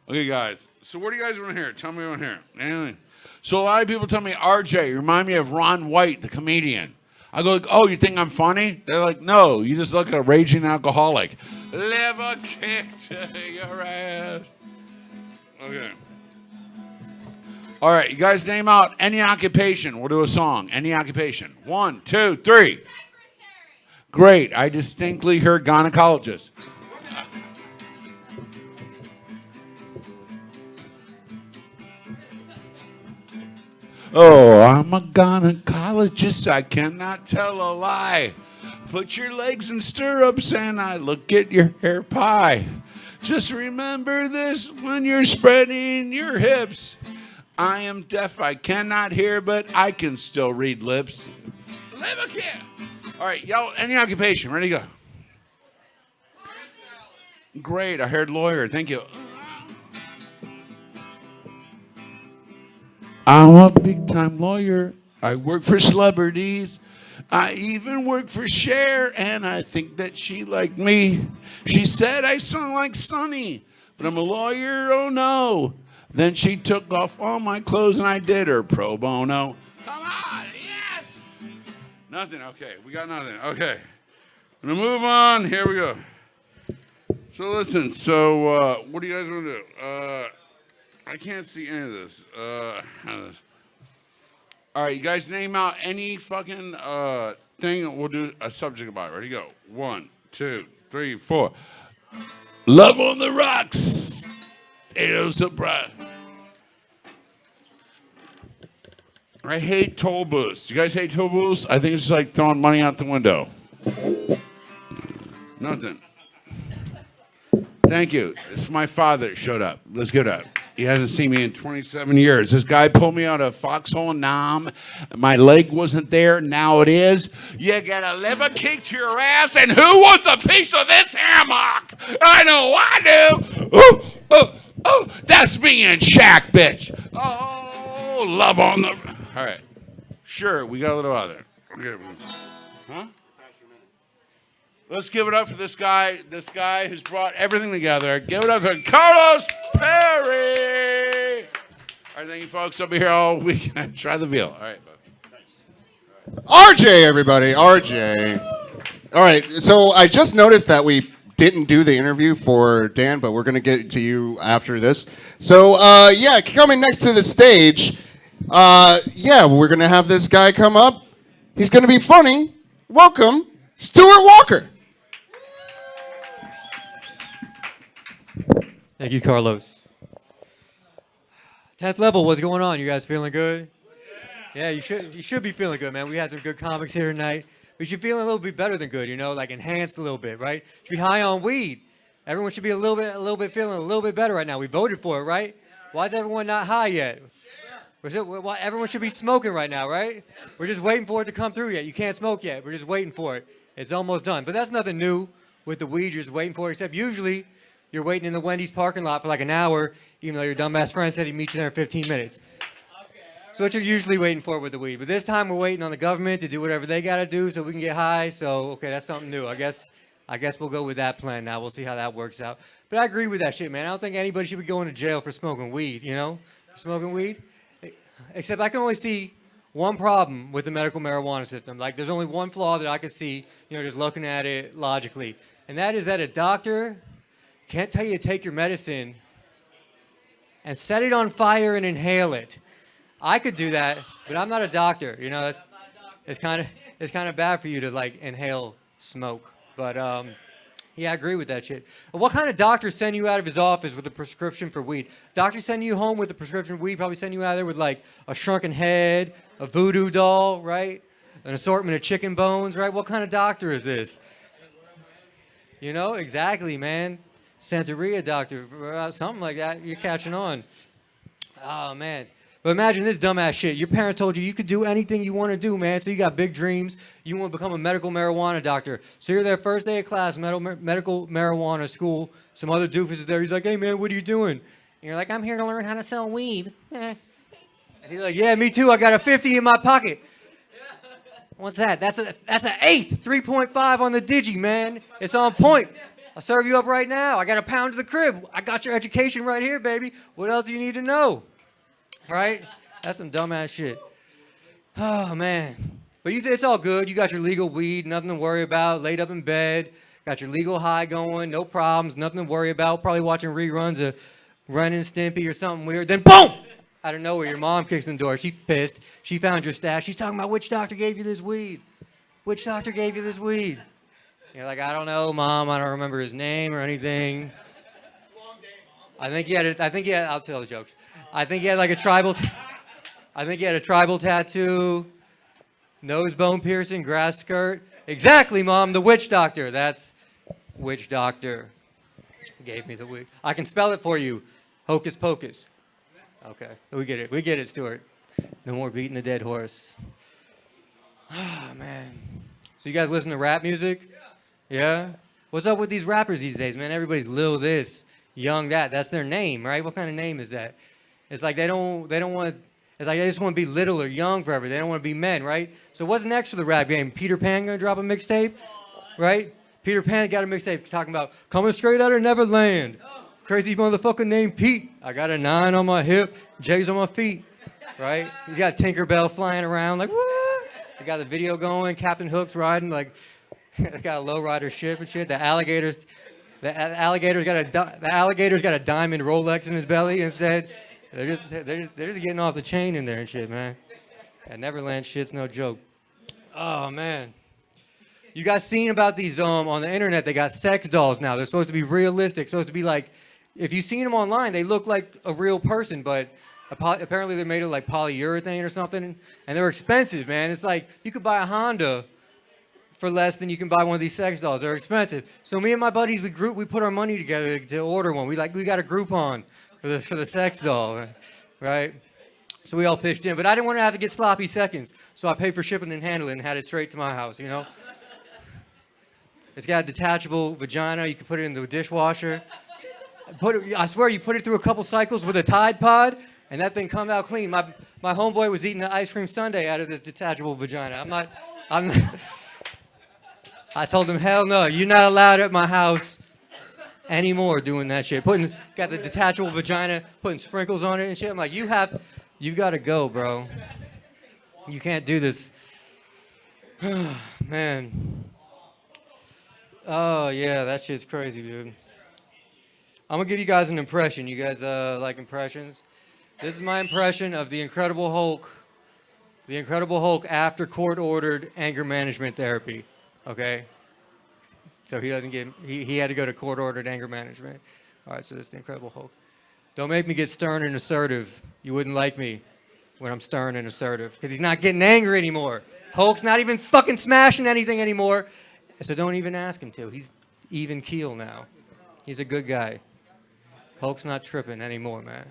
Okay, guys. So what do you guys want to hear? Tell me what you want to hear. Anything? So a lot of people tell me, RJ, you remind me of Ron White, the comedian. I go, oh, you think I'm funny? They're like, no, you just look like a raging alcoholic. Liver kick to your ass. Okay. All right, you guys name out any occupation. We'll do a song. Any occupation. 1, 2, 3. Secretary. Great. I distinctly heard gynecologist. Oh, I'm a gynecologist. I cannot tell a lie. Put your legs in stirrups and I look at your hair pie. Just remember this when you're spreading your hips. I am deaf, I cannot hear, but I can still read lips. Live a kid. All right, y'all, any occupation, ready to go? Great, I heard lawyer, thank you. I'm a big-time lawyer. I work for celebrities. I even work for Cher, and I think that she liked me. She said I sound like Sonny, but I'm a lawyer, oh no. Then she took off all my clothes, and I did her pro bono. Come on, yes! Nothing, okay, we got nothing, okay. I'm gonna move on, here we go. So listen, what do you guys want to do? I can't see any of this. All right, you guys name out any fucking thing. We'll do a subject about it. Ready, go. 1, 2, 3, 4. Love on the rocks. Ain't no surprise. I hate toll booths. You guys hate toll booths? I think it's just like throwing money out the window. Nothing. Thank you. This is my father showed up. Let's get up. He hasn't seen me in 27 years. This guy pulled me out of Foxhole Nam. My leg wasn't there. Now it is. You get a liver kick to your ass, and who wants a piece of this hammock? I know I do. Oh, that's me and Shaq, bitch. Oh, love on the... All right. Sure, we got a little other. Huh? Let's give it up for this guy who's brought everything together. Give it up for Carlos Perry. All right, thank you, folks. I'll be here all week. Try the veal. All right, bud. Nice. RJ, everybody. RJ. All right, so I just noticed that we didn't do the interview for Dan, but we're going to get to you after this. So, yeah, coming next to the stage, we're going to have this guy come up. He's going to be funny. Welcome, Stuart Walker. Thank you, Carlos. 10th level, what's going on? You guys feeling good? Yeah, you should be feeling good, man. We had some good comics here tonight. We should feel a little bit better than good, you know, like enhanced a little bit, right? Should be high on weed. Everyone should be a little bit feeling a little bit better right now. We voted for it, right? Why is everyone not high yet? Everyone should be smoking right now, right? We're just waiting for it to come through yet. You can't smoke yet. We're just waiting for it. It's almost done. But that's nothing new with the weed. You're just waiting for it, except usually you're waiting in the Wendy's parking lot for like an hour, even though your dumbass friend said he'd meet you there in 15 minutes. So what you're usually waiting for with the weed. But this time we're waiting on the government to do whatever they got to do so we can get high. So, okay, that's something new. I guess we'll go with that plan now. We'll see how that works out. But I agree with that shit, man. I don't think anybody should be going to jail for smoking weed, you know? Smoking weed. Except I can only see one problem with the medical marijuana system. Like, there's only one flaw that I can see, you know, just looking at it logically. And that is that a doctor can't tell you to take your medicine and set it on fire and inhale it. I could do that, but I'm not a doctor. You know, it's kind of bad for you to like inhale smoke. But yeah, I agree with that shit. What kind of doctor send you out of his office with a prescription for weed? Doctor send you home with a prescription for weed, probably send you out there with like a shrunken head, a voodoo doll, right? An assortment of chicken bones, right? What kind of doctor is this? You know, exactly, man. Santeria doctor, something like that. You're catching on. Oh, man. But imagine this dumbass shit. Your parents told you could do anything you want to do, man. So you got big dreams. You want to become a medical marijuana doctor. So you're there first day of class, medical marijuana school. Some other doofus is there. He's like, hey, man, what are you doing? And you're like, I'm here to learn how to sell weed. And he's like, yeah, me too. I got a 50 in my pocket. What's that? That's an 8, 3.5 on the digi, man. It's on point. I'll serve you up right now. I got a pound to the crib. I got your education right here, baby. What else do you need to know? Right? That's some dumbass shit. Oh, man. But it's all good. You got your legal weed, nothing to worry about. Laid up in bed. Got your legal high going, no problems, nothing to worry about. Probably watching reruns of Ren and Stimpy or something weird. Then boom! Out of nowhere, your mom kicks in the door. She's pissed. She found your stash. She's talking about which doctor gave you this weed. Which doctor gave you this weed? You're like, I don't know, Mom. I don't remember his name or anything. I think he had. I'll tell the jokes. I think he had like a tribal. I think he had a tribal tattoo, nose bone piercing, grass skirt. Exactly, Mom. The witch doctor. That's witch doctor. Gave me the weed. I can spell it for you. Hocus pocus. Okay, we get it. We get it, Stuart. No more beating the dead horse. Oh man. So you guys listen to rap music? Yeah? What's up with these rappers these days, man? Everybody's Lil this, Young that. That's their name, right? What kind of name is that? It's like they don't want, it's like they just want to be little or young forever. They don't want to be men, right? So what's next for the rap game? Peter Pan gonna drop a mixtape? Right? Peter Pan got a mixtape talking about coming straight out of Neverland. Crazy motherfucker named Pete. I got a 9 on my hip, J's on my feet. Right? He's got Tinkerbell flying around like, what? They got the video going, Captain Hook's riding like, got a lowrider ship and shit. The alligator's got a diamond Rolex in his belly instead. They're just getting off the chain in there and shit, man. That Neverland shit's no joke. Oh man. You guys seen about these on the internet? They got sex dolls now. They're supposed to be realistic. Supposed to be like, if you've seen them online, they look like a real person, but Apparently they're made of like polyurethane or something, and they're expensive, man. It's like you could buy a Honda for less than you can buy one of these sex dolls. They're expensive. So me and my buddies, we put our money together to order one. We got a Groupon for the sex doll, right? So we all pitched in, but I didn't want to have to get sloppy seconds, so I paid for shipping and handling and had it straight to my house, you know? It's got a detachable vagina. You can put it in the dishwasher. I swear, you put it through a couple cycles with a Tide Pod, and that thing comes out clean. My homeboy was eating an ice cream sundae out of this detachable vagina. I'm not I told him, hell no, you're not allowed at my house anymore doing that shit. Got the detachable vagina, putting sprinkles on it and shit. I'm like, you got to go, bro. You can't do this. Man. Oh, yeah, that shit's crazy, dude. I'm going to give you guys an impression. You guys like impressions? This is my impression of the Incredible Hulk. The Incredible Hulk after court-ordered anger management therapy. Okay? So he had to go to court-ordered anger management. All right, so this is the Incredible Hulk. Don't make me get stern and assertive. You wouldn't like me when I'm stern and assertive because he's not getting angry anymore. Hulk's not even fucking smashing anything anymore. So don't even ask him to. He's even keel now. He's a good guy. Hulk's not tripping anymore, man.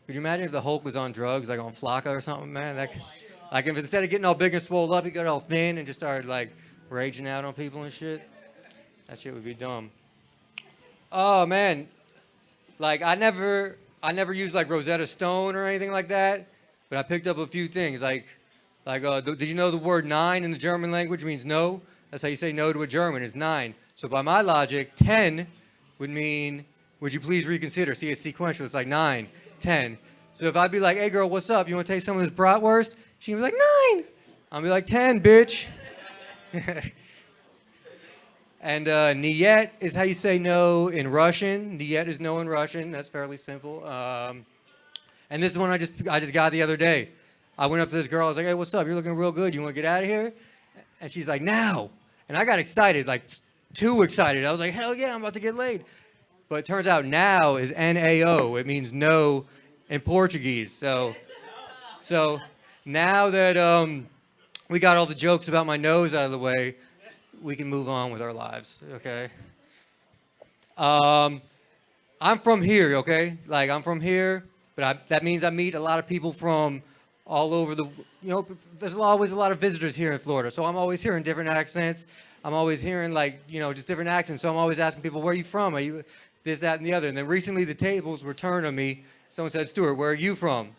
Could you imagine if the Hulk was on drugs, like on Flocka or something, man? Like if instead of getting all big and swole up, he got all thin and just started like raging out on people and shit. That shit would be dumb. Oh man, like I never used like Rosetta Stone or anything like that, but I picked up a few things. Like, did you know the word 9 in the German language means no? That's how you say no to a German. It's 9. So by my logic, 10 would mean would you please reconsider? See, it's sequential. It's like 9, 10. So if I'd be like, hey girl, what's up? You want to taste some of this bratwurst? She'd be like, 9. I'll be like, 10, bitch. And niet is how you say no in Russian. Niet is no in Russian. That's fairly simple. And this is one I just got the other day. I went up to this girl. I was like, hey, what's up? You're looking real good. You want to get out of here? And she's like, now. And I got excited, like too excited. I was like, hell yeah, I'm about to get laid. But it turns out now is N-A-O. It means no in Portuguese. So now that we got all the jokes about my nose out of the way, we can move on with our lives, okay? I'm from here, okay? Like, I'm from here, but that means I meet a lot of people from all over there's always a lot of visitors here in Florida, so I'm always hearing different accents. I'm always hearing, like, just different accents, so I'm always asking people, where are you from? Are you this, that, and the other? And then recently the tables were turned on me. Someone said, Stuart, where are you from?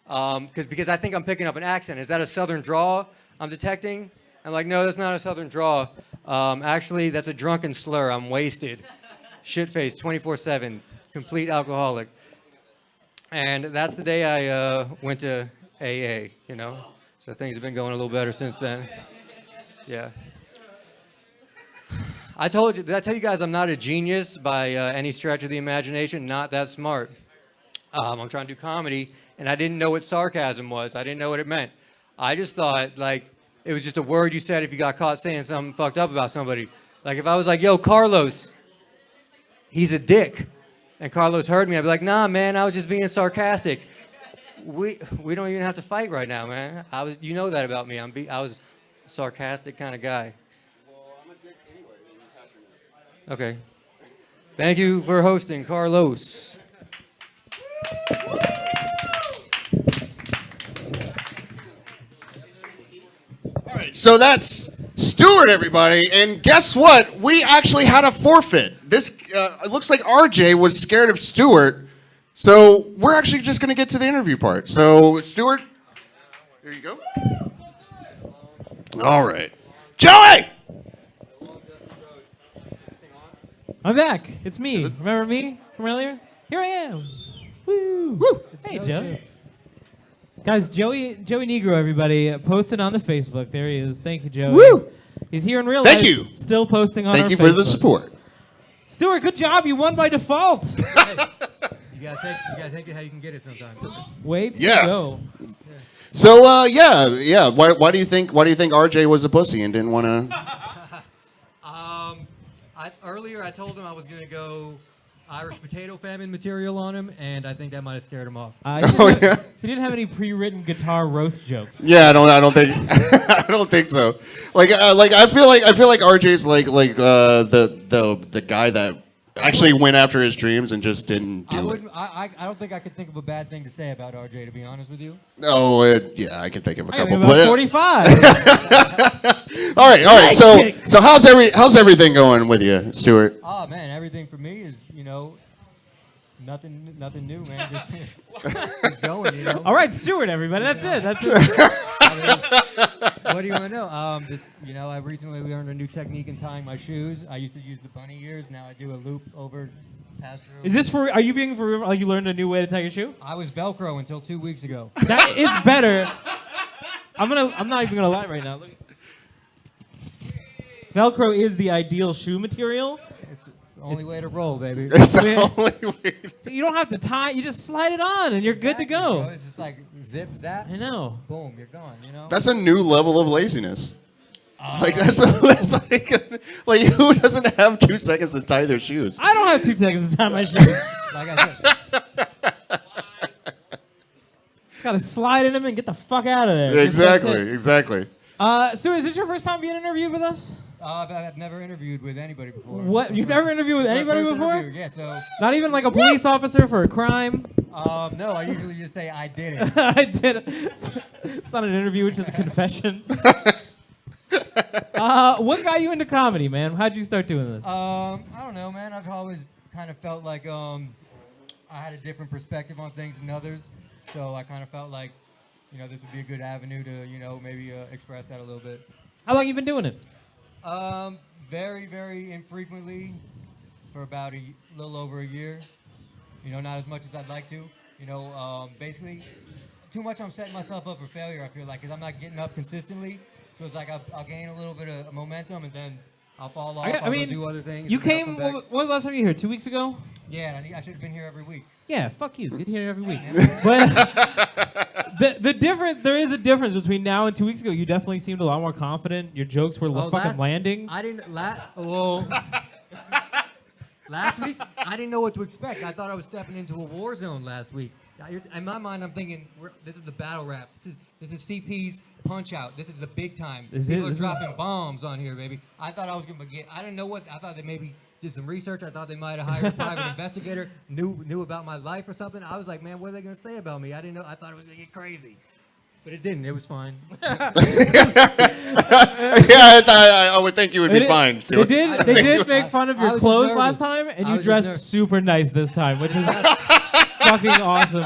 Because I think I'm picking up an accent. Is that a southern draw I'm detecting? I'm like, no, that's not a southern draw. Actually, that's a drunken slur. I'm wasted. Shit-faced, 24/7, complete alcoholic. And that's the day I went to AA, So things have been going a little better since then. Yeah. Did I tell you guys I'm not a genius by any stretch of the imagination? Not that smart. I'm trying to do comedy, and I didn't know what sarcasm was. I didn't know what it meant. I just thought, like, it was just a word you said if you got caught saying something fucked up about somebody. Like if I was like, yo, Carlos, he's a dick. And Carlos heard me, I'd be like, nah, man, I was just being sarcastic. We don't even have to fight right now, man. You know that about me. I was a sarcastic kind of guy. Well, I'm a dick anyway. Okay. Thank you for hosting, Carlos. All right, so that's Stuart, everybody. And guess what? We actually had a forfeit. This it looks like RJ was scared of Stuart. So we're actually just going to get to the interview part. So, Stuart, here you go. All right. Joey! I'm back. It's me. Remember me from earlier? Here I am. Woo! Woo! Hey, Joe. Guys, Joey Negro, everybody, posted on the Facebook. There he is. Thank you, Joey. Woo! He's here in real Thank life. you. Still posting on our Thank you Facebook. for the support. Stuart, good job. You won by default. You gotta take it how you can get it sometimes. Way to Yeah. go. So, yeah. Why do you think RJ was a pussy and didn't want to? Earlier I told him I was gonna go Irish potato famine material on him, and I think that might have scared him off. He didn't have any pre-written guitar roast jokes. Yeah, I don't think, I don't think so. I feel like RJ's like the guy that actually went after his dreams and just didn't do it. I don't think I could think of a bad thing to say about RJ, to be honest with you. Oh, yeah, I can think of a couple. About 45. all right. So how's everything going with you, Stuart? Oh man, everything for me is nothing new, man. Just going, All right, Stuart, everybody. That's it. What do you want to know? I recently learned a new technique in tying my shoes. I used to use the bunny ears. Now I do a loop over, pass through. Is this for? Are you being for real? Like you learned a new way to tie your shoe? I was Velcro until 2 weeks ago. That is better. I'm not even gonna lie right now. Look. Velcro is the ideal shoe material. It's the only way to roll, baby. It's the only way. So you don't have to tie. You just slide it on, and you're good to go. Bro. It's just like zip, zap. I know. Boom, you're gone. That's a new level of laziness. That's like who doesn't have 2 seconds to tie their shoes? I don't have 2 seconds to tie my shoes. Like I said. Just gotta slide in them and get the fuck out of there. Exactly. Stuart, is this your first time being interviewed with us? I've never interviewed with anybody before. What? You've never interviewed with anybody First before? interview, yeah, so. Not even like a police officer for a crime? No, I usually just say I did it. I did. It's not an interview, it's just a confession. What got you into comedy, man? How'd you start doing this? I don't know, man. I've always kind of felt like I had a different perspective on things than others, so I kind of felt like, this would be a good avenue to, maybe express that a little bit. How long you been doing it? Very, very infrequently, for about a little over a year. Not as much as I'd like to. Basically, too much I'm setting myself up for failure, I feel like, because I'm not getting up consistently. So it's like I'll gain a little bit of momentum, and then I'll fall off. I'll go do other things. You came, what was the last time you were here? 2 weeks ago? Yeah, I should have been here every week. Yeah, fuck you. Get here every week. But the difference, there is a difference between now and 2 weeks ago. You definitely seemed a lot more confident. Your jokes were fucking landing. I didn't, last week, I didn't know what to expect. I thought I was stepping into a war zone last week. In my mind, I'm thinking, this is the battle rap. This is CP's PunchOut. This is the big time. People are dropping bombs on here, baby. I thought I was going to get, I didn't know what, I thought they maybe did some research. I thought they might have hired a private investigator, knew about my life or something. I was like, man, what are they going to say about me? I didn't know. I thought it was going to get crazy. But it didn't. It was fine. Yeah, I would think you would be fine. They did make fun of your clothes last time, and you dressed super nice this time, which is fucking awesome.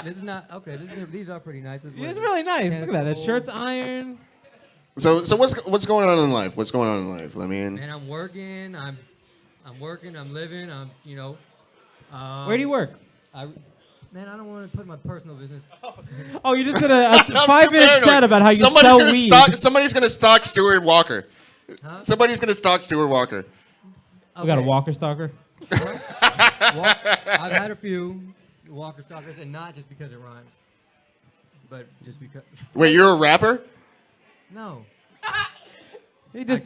This is not okay. These are pretty nice. It's really nice. Look at that. That shirt's iron. So what's going on in life? What's going on in life? I mean, man, I'm working. I'm working. I'm living. Where do you work? Man, I don't want to put my personal business. Oh, you just did a 5-minute set about how you sell weed. Somebody's gonna stalk Stuart Walker. Huh? Somebody's gonna stalk Stuart Walker. Okay. We got a Walker stalker. I've had a few Walker stalkers, and not just because it rhymes, but just because. Wait, you're a rapper? No.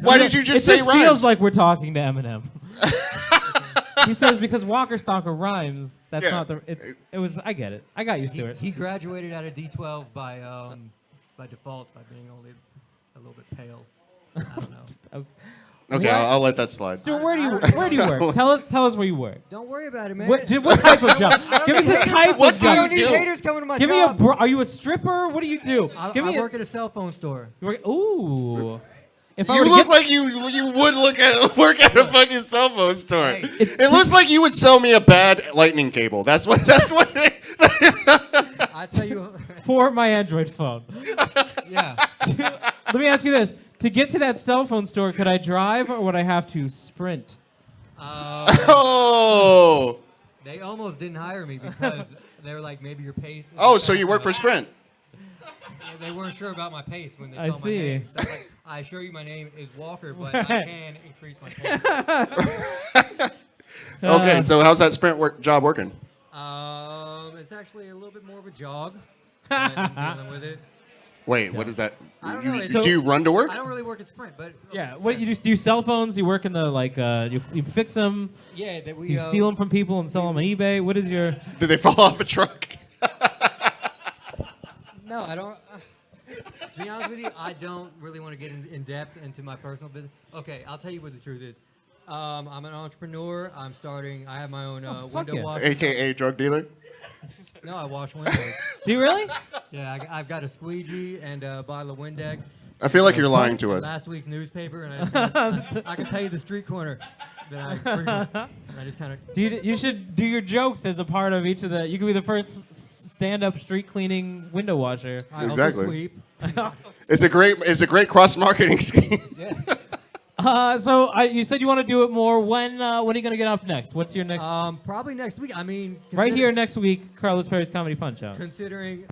Why did you just say rhymes? It rhymes? feels like we're talking to Eminem. He says because Walker Stalker rhymes. That's not the. It was. I get it. I got used to it. He graduated out of D12 by default by being only a little bit pale. I don't know. Okay, I'll let that slide. So where do you work? Tell us where you work. Don't worry about it, man. What type of job? Give us a type of job. I don't need haters coming to my job. Give me are you a stripper? What do you do? I work at a cell phone store. Ooh. You look like you would work at a fucking cell phone store. Hey, it looks like you would sell me a bad lightning cable. That's what. I tell you. For my Android phone. Yeah. Let me ask you this: to get to that cell phone store, could I drive or would I have to sprint? Oh. They almost didn't hire me because they were like, maybe your pace. Oh, so you work for Sprint? They weren't sure about my pace when they I saw my see. name. So I was like, I assure you my name is Walker, but I can increase my pace. Okay, so how's that Sprint job working? It's actually a little bit more of a jog. I'm dealing with it. Wait, what is that? I don't You, know, you- it's- do you run to work? I don't really work at Sprint, but Yeah. What you do? Cell phones? You work in the like? You fix them? yeah, that we Do you steal them from people and sell them on eBay? What is your? Did they fall off a truck? No, I don't. To be honest with you, I don't really want to get in depth into my personal business. Okay, I'll tell you what the truth is. I'm an entrepreneur. I have my own fuck window yeah. wash. AKA drug dealer? No, I wash windows. Do you really? Yeah, I've got a squeegee and a bottle of Windex. I feel like you're lying to us. Last week's newspaper, and I can tell you the street corner that I frequent. And I just kind of. You should do your jokes as a part of each of the. You could be the first stand-up street cleaning window washer. I Exactly. also sweep. It's a great cross marketing scheme. Yeah. So you said you want to do it more. When are you gonna get up next? What's your next? Probably next week. I mean, Right here next week, Carlos Perry's Comedy Punch-Out. Considering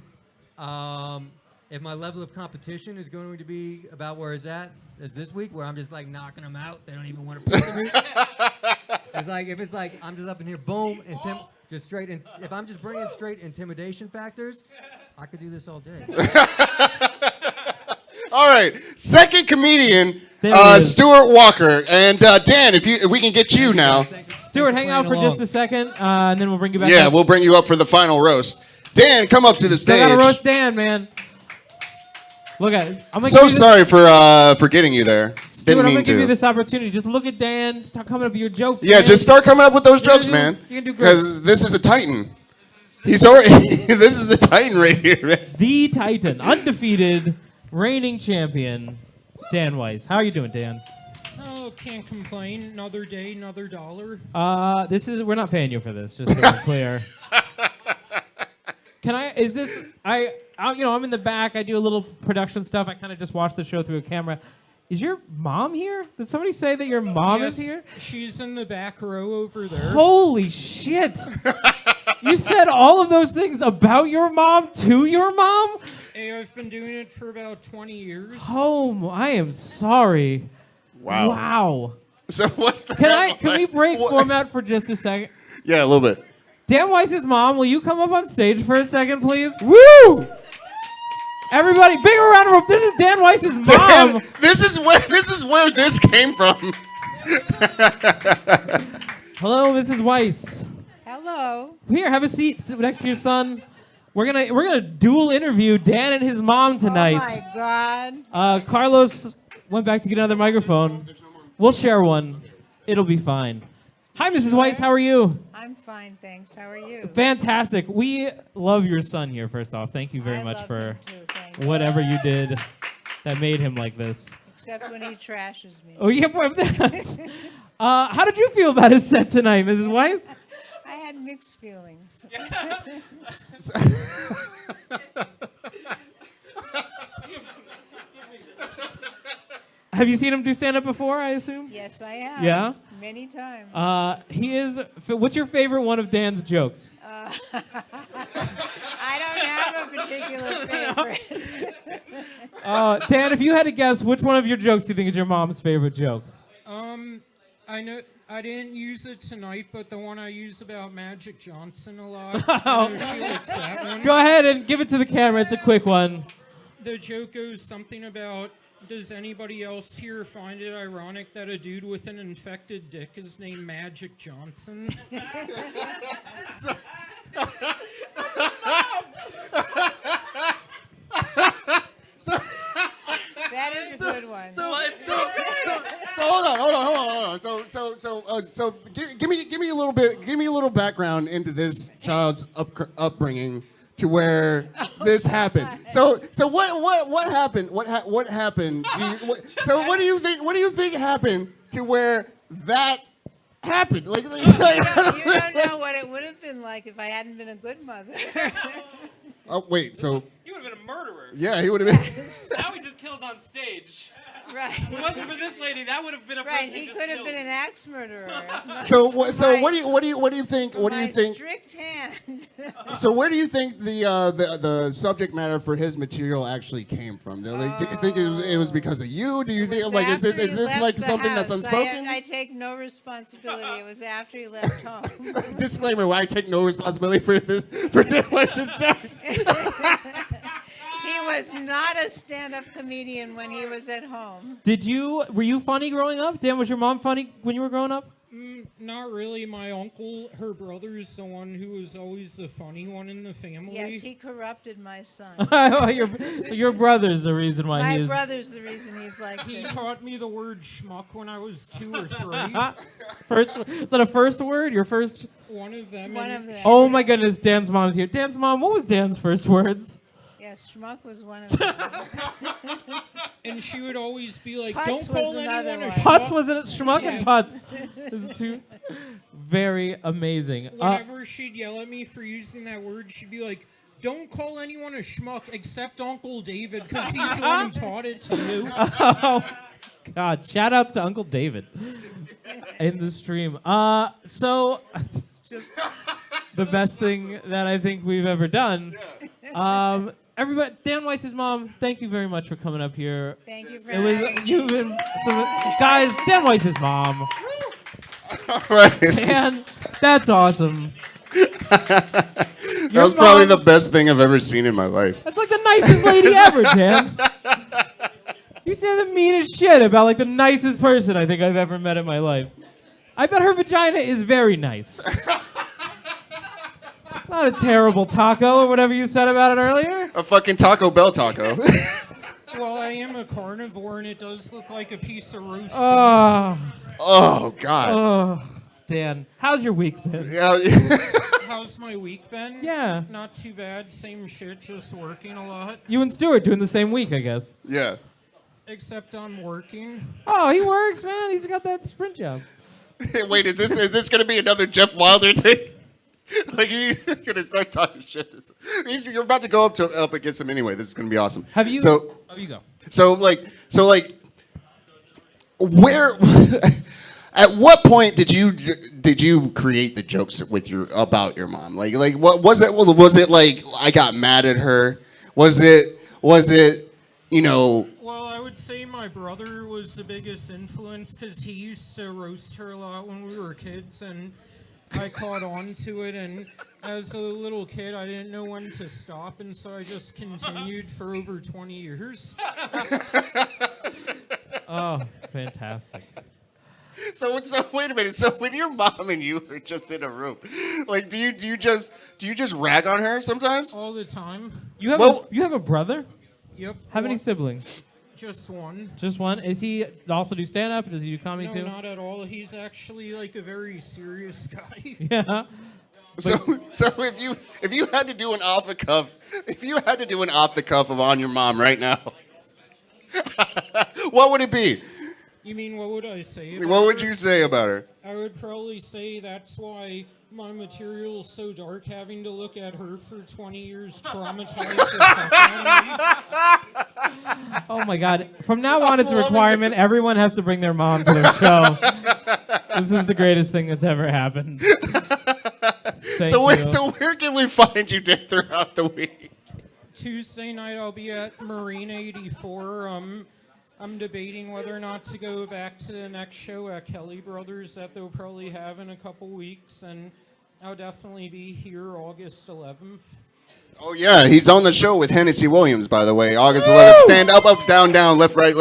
if my level of competition is going to be about where it's at as this week, where I'm just like knocking them out, they don't even want to play me. It's like if it's like I'm just up in here, boom, just straight. If I'm just bringing straight intimidation factors, I could do this all day. All right, second comedian, There he is. Stuart Walker, and Dan. If we can get you now, Stuart, hang out for just a second, and then we'll bring you back. yeah, up. we'll bring you up for the final roast. Dan, come up to the Still stage. gotta roast Dan, man. Look at it. I'm gonna So give you sorry for getting you there. Stuart, Didn't I'm mean gonna give to. you this opportunity. Just look at Dan. Start coming up with your jokes. Yeah, man. just start coming up with those You're gonna jokes, do- man. you're gonna do great. Because this is a titan. He's already. This is the titan right here, man. The Titan, undefeated, reigning champion, Dan Weiss. How are you doing, Dan? Oh, can't complain. Another day, another dollar. We're not paying you for this, just so we're clear. I'm in the back. I do a little production stuff. I kind of just watch the show through a camera. Is your mom here? Did somebody say that your mom is here? She's in the back row over there. Holy shit! You said all of those things about your mom to your mom? Hey, I've been doing it for about 20 years. Oh, I am sorry. Wow. Wow. So what's the? Can we break format for just a second? Yeah, a little bit. Dan Weiss's mom, will you come up on stage for a second, please? Woo! Everybody, big round of applause. This is Dan Weiss's mom. Dan, this is where this came from. Hello, Mrs. Weiss. Hello. Here, have a seat. Sit next to your son. We're gonna dual interview Dan and his mom tonight. Oh my God. Carlos went back to get another microphone. We'll share one. It'll be fine. Hi, Mrs. Weiss. How are you? I'm fine, thanks. How are you? Fantastic. We love your son here, first off. Thank you very I much love for him too, thank you. whatever you did that made him like this. Except when he trashes me. Oh, yeah. How did you feel about his set tonight, Mrs. Weiss? I had mixed feelings. Have you seen him do stand-up before, I assume? Yes, I have. Yeah? Many times. What's your favorite one of Dan's jokes? I don't have a particular favorite. Dan, if you had to guess, which one of your jokes do you think is your mom's favorite joke? I know I didn't use it tonight, but the one I use about Magic Johnson a lot. I know she likes that one. Go ahead and give it to the camera. It's a quick one. The joke goes something about, does anybody else here find it ironic that a dude with an infected dick is named Magic Johnson? That is a good one. So hold on. So give me a little background into this child's upbringing to where this happened. So what happened? What happened? What do you think happened to where that happened? You don't know what it would have been like if I hadn't been a good mother. Oh wait, so He would have been a murderer. yeah, he would have been. Now he just kills on stage. Right. If it wasn't for this lady, that would have been a person Right. He just could have killed. been an axe murderer. So what do you think? What do you My think? strict hand. So where do you think the subject matter for his material actually came from? Do you think it was because of you? Do you think is After this he left like the something that's house. unspoken? I take no responsibility. It was after he left home. Disclaimer: I take no responsibility for this for Dick Lynch's jokes. He He was not a stand-up comedian when he was at home. Were you funny growing up? Dan, was your mom funny when you were growing up? Not really. My uncle, her brother, is the one who was always the funny one in the family. Yes, he corrupted my son. So your brother's the reason why My he is. brother's the reason he's like He this. taught me the word schmuck when I was 2 or 3. Is that a first word? Your first? One of them. One and of them. Oh my goodness, Dan's mom's here. Dan's mom, what was Dan's first words? Yes, schmuck was one of them. And she would always be like, Putz don't was call another anyone a one. Putz schmuck. was it? Schmuck and Yeah. putz. This is two very amazing. Whenever she'd yell at me for using that word, she'd be like, don't call anyone a schmuck except Uncle David, because he's the one who taught it to you. Oh God! Shout outs to Uncle David in the stream. So it's just the best thing that I think we've ever done. Everybody, Dan Weiss's mom, thank you very much for coming up here. Thank you for It was having me. you've been guys. Dan Weiss's mom. All right. Dan, that's awesome. That Your was probably mom- the best thing I've ever seen in my life. That's like the nicest lady ever, Dan. You say the meanest shit about like the nicest person I think I've ever met in my life. I bet her vagina is very nice. Not a terrible taco or whatever you said about it earlier. A fucking Taco Bell taco. Well, I am a carnivore, and it does look like a piece of roast beef. Oh, Oh God. oh, Dan, how's your week been? Yeah. How's my week been? Yeah. Not too bad. Same shit, just working a lot. You and Stuart doing the same week, I guess. Yeah. Except I'm working. Oh, he works, man. He's got that sprint job. Wait, is this gonna be another Jeff Wilder thing? Like you're gonna start talking shit? You're about to go up against him anyway. This is gonna be awesome. Have you? So Oh, you go. so where? At what point did you create the jokes about your mom? Like what was it? Well, was it like I got mad at her? Was it you know? Well, I would say my brother was the biggest influence because he used to roast her a lot when we were kids, and I caught on to it. And as a little kid, I didn't know when to stop, and so I just continued for over 20 years. Oh, fantastic. So wait a minute. So when your mom and you are just in a room, like do you just rag on her sometimes? All the time. You have Well- you have a brother? Yep. How many one- siblings? Just one. Just one? Is he also do stand up? Does he do comedy No, too? not at all. He's actually like a very serious guy. Yeah. So if you had to do an off the cuff of on your mom right now, what would it be? You mean, what would I say? about What would her? you say about her? I would probably say that's why my material is so dark. Having to look at her for 20 years traumatized the fuck out of me. Oh my God. From now on, it's a Loving requirement. this. Everyone has to bring their mom to their show. This is the greatest thing that's ever happened. Thank So you. where can we find you Dave, throughout the week? Tuesday night, I'll be at Marine 84. I'm debating whether or not to go back to the next show at Kelly Brothers that they'll probably have in a couple weeks, and I'll definitely be here August 11th. Oh yeah, he's on the show with Hennessy Williams, by the way. August 11th, stand up, up, down, down, left, right,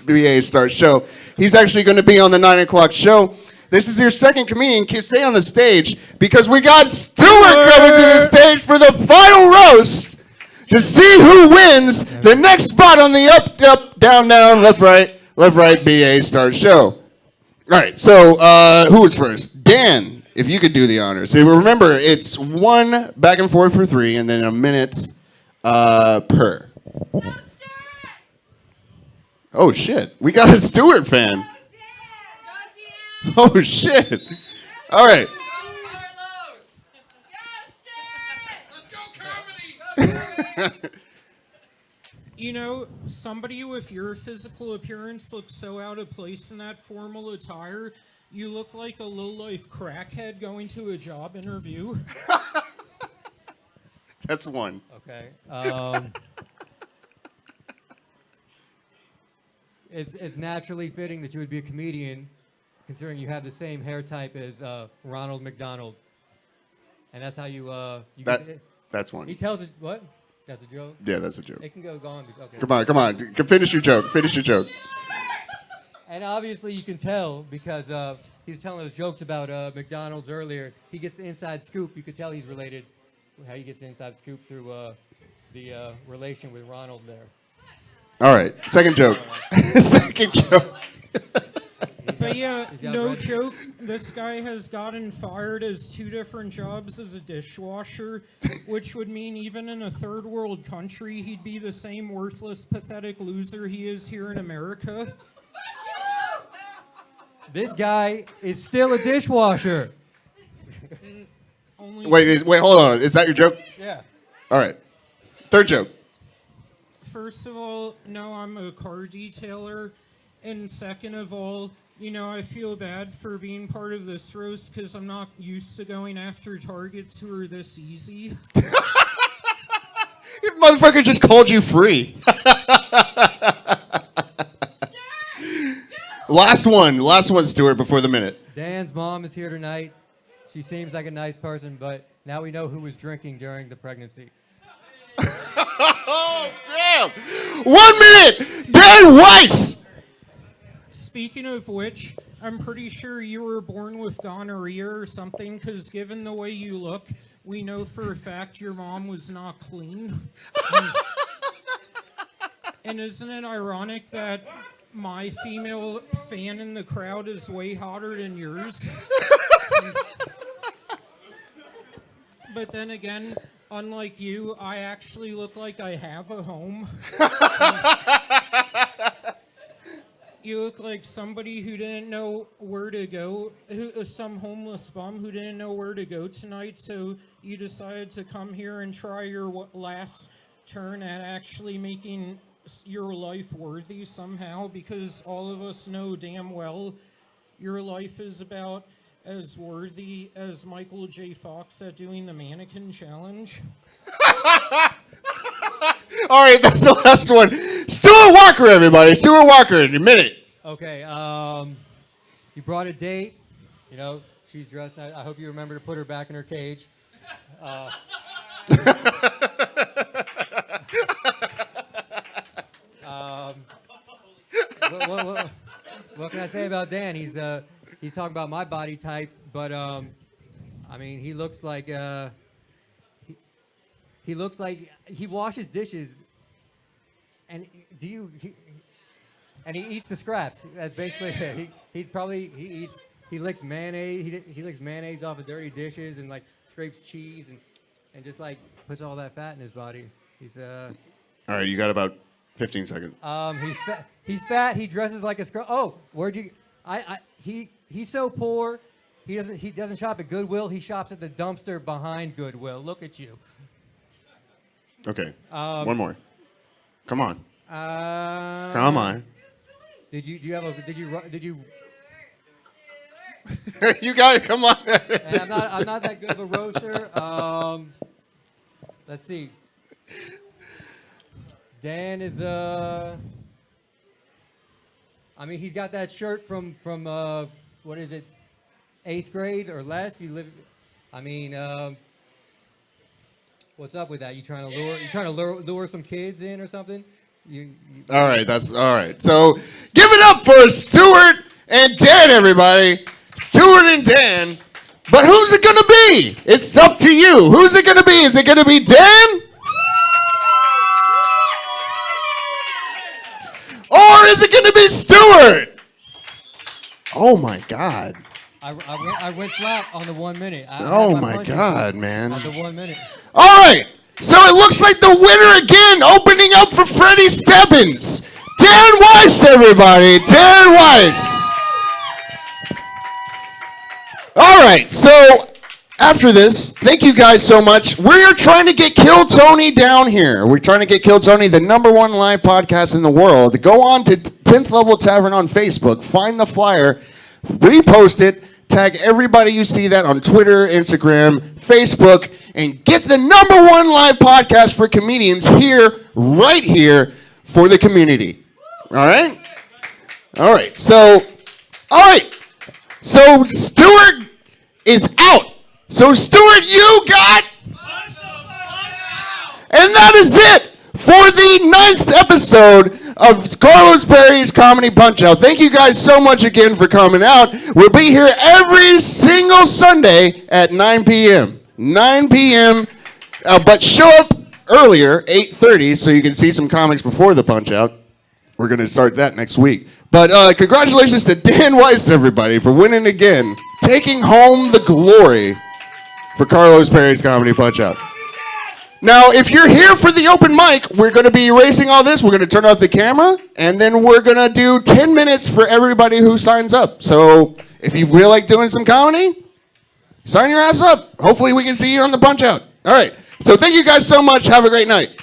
BA Star show. He's actually going to be on the 9 o'clock show. This is your second comedian. Stay on the stage because we got Stuart coming to the stage for the final roast to see who wins the next spot on the up, up, down, down, left, right, BA Star show. All right, so who was first? Dan, if you could do the honors. So remember, it's one back and forth for 3, and then a minute per. Oh shit, we got a Stewart fan. Oh shit. All right. You know, somebody with your physical appearance looks so out of place in that formal attire. You look like a low-life crackhead going to a job interview. That's one. Okay. It's naturally fitting that you would be a comedian, considering you have the same hair type as Ronald McDonald, and that's how you. That's one. He tells it what? That's a joke? Yeah, that's a joke. It can go on. Okay. Come on. Finish your joke. And obviously you can tell because he was telling those jokes about McDonald's earlier. He gets the inside scoop. You could tell he's related. How he gets the inside scoop through the relation with Ronald there. All right, second joke. Second joke. But yeah, He's got no red- joke. This guy has gotten fired as 2 different jobs as a dishwasher, which would mean even in a third world country, he'd be the same worthless, pathetic loser he is here in America. This guy is still a dishwasher. Only Wait, hold on. Is that your joke? Yeah. All right. Third joke. First of all, no, I'm a car detailer. And second of all, you know, I feel bad for being part of this roast because I'm not used to going after targets who are this easy. Motherfucker just called you free. Last one, Stuart, before the minute. Dan's mom is here tonight. She seems like a nice person, but now we know who was drinking during the pregnancy. Oh, damn. 1 minute. Dan Weiss. Speaking of which, I'm pretty sure you were born with gonorrhea or something, because given the way you look, we know for a fact your mom was not clean. And isn't it ironic that my female fan in the crowd is way hotter than yours? But then again, unlike you, I actually look like I have a home. You look like somebody who didn't know where to go, some homeless bum who didn't know where to go tonight, so you decided to come here and try your last turn at actually making your life worthy somehow, because all of us know damn well your life is about as worthy as Michael J. Fox at doing the mannequin challenge. All right, that's the last one. Stuart Walker, everybody. Stuart Walker, in a minute. Okay, you brought a date. You know, she's dressed nice. I hope you remember to put her back in her cage. What can I say about Dan? He's talking about my body type, but I mean, he looks like he looks like he washes dishes, and he eats the scraps. That's basically it. He licks mayonnaise. He licks mayonnaise off of dirty dishes and like scrapes cheese and just like puts all that fat in his body. He's All right, you got about 15 seconds. He's fat. He's fat. He dresses like a scrub. Oh, where'd you? He's so poor. He doesn't shop at Goodwill. He shops at the dumpster behind Goodwill. Look at you. Okay. One more. Come on. Come Come on. Did you You got it. Come on. And I'm not that good of a roaster. Let's see. Dan is I mean, he's got that shirt from what is it, 8th grade or less? You live. I mean, what's up with that? You trying to lure some kids in or something? All right, that's all right. So give it up for Stuart and Dan, everybody. Stuart and Dan. But who's it going to be? It's up to you. Who's it going to be? Is it going to be Dan? Or is it going to be Stuart? Oh, my God. I went flat on the 1 minute. Oh, my God, man. On the 1 minute. All right. So it looks like the winner again, opening up for Freddie Stebbins. Dan Weiss, everybody. Dan Weiss. All right. So after this, thank you guys so much. We're trying to get Kill Tony down here. We're trying to get Kill Tony, the #1 live podcast in the world. Go on to 10th Level Tavern on Facebook. Find the flyer. Repost it. Tag everybody you see that on Twitter, Instagram, Facebook, and get the #1 live podcast for comedians here, right here, for the community. All right? All right. So Stuart is out. So Stuart, you got And that is it for the 9th episode of Carlos Perry's Comedy Punch-Out. Thank you guys so much again for coming out. We'll be here every single Sunday at 9 p.m. 9 p.m. But show up earlier, 8:30, so you can see some comics before the Punch-Out. We're going to start that next week. But congratulations to Dan Weiss, everybody, for winning again, taking home the glory for Carlos Perry's Comedy Punch-Out. Now, if you're here for the open mic, we're going to be erasing all this. We're going to turn off the camera, and then we're going to do 10 minutes for everybody who signs up. So if you feel like doing some comedy, sign your ass up. Hopefully we can see you on the Punch-Out. All right. So thank you guys so much. Have a great night.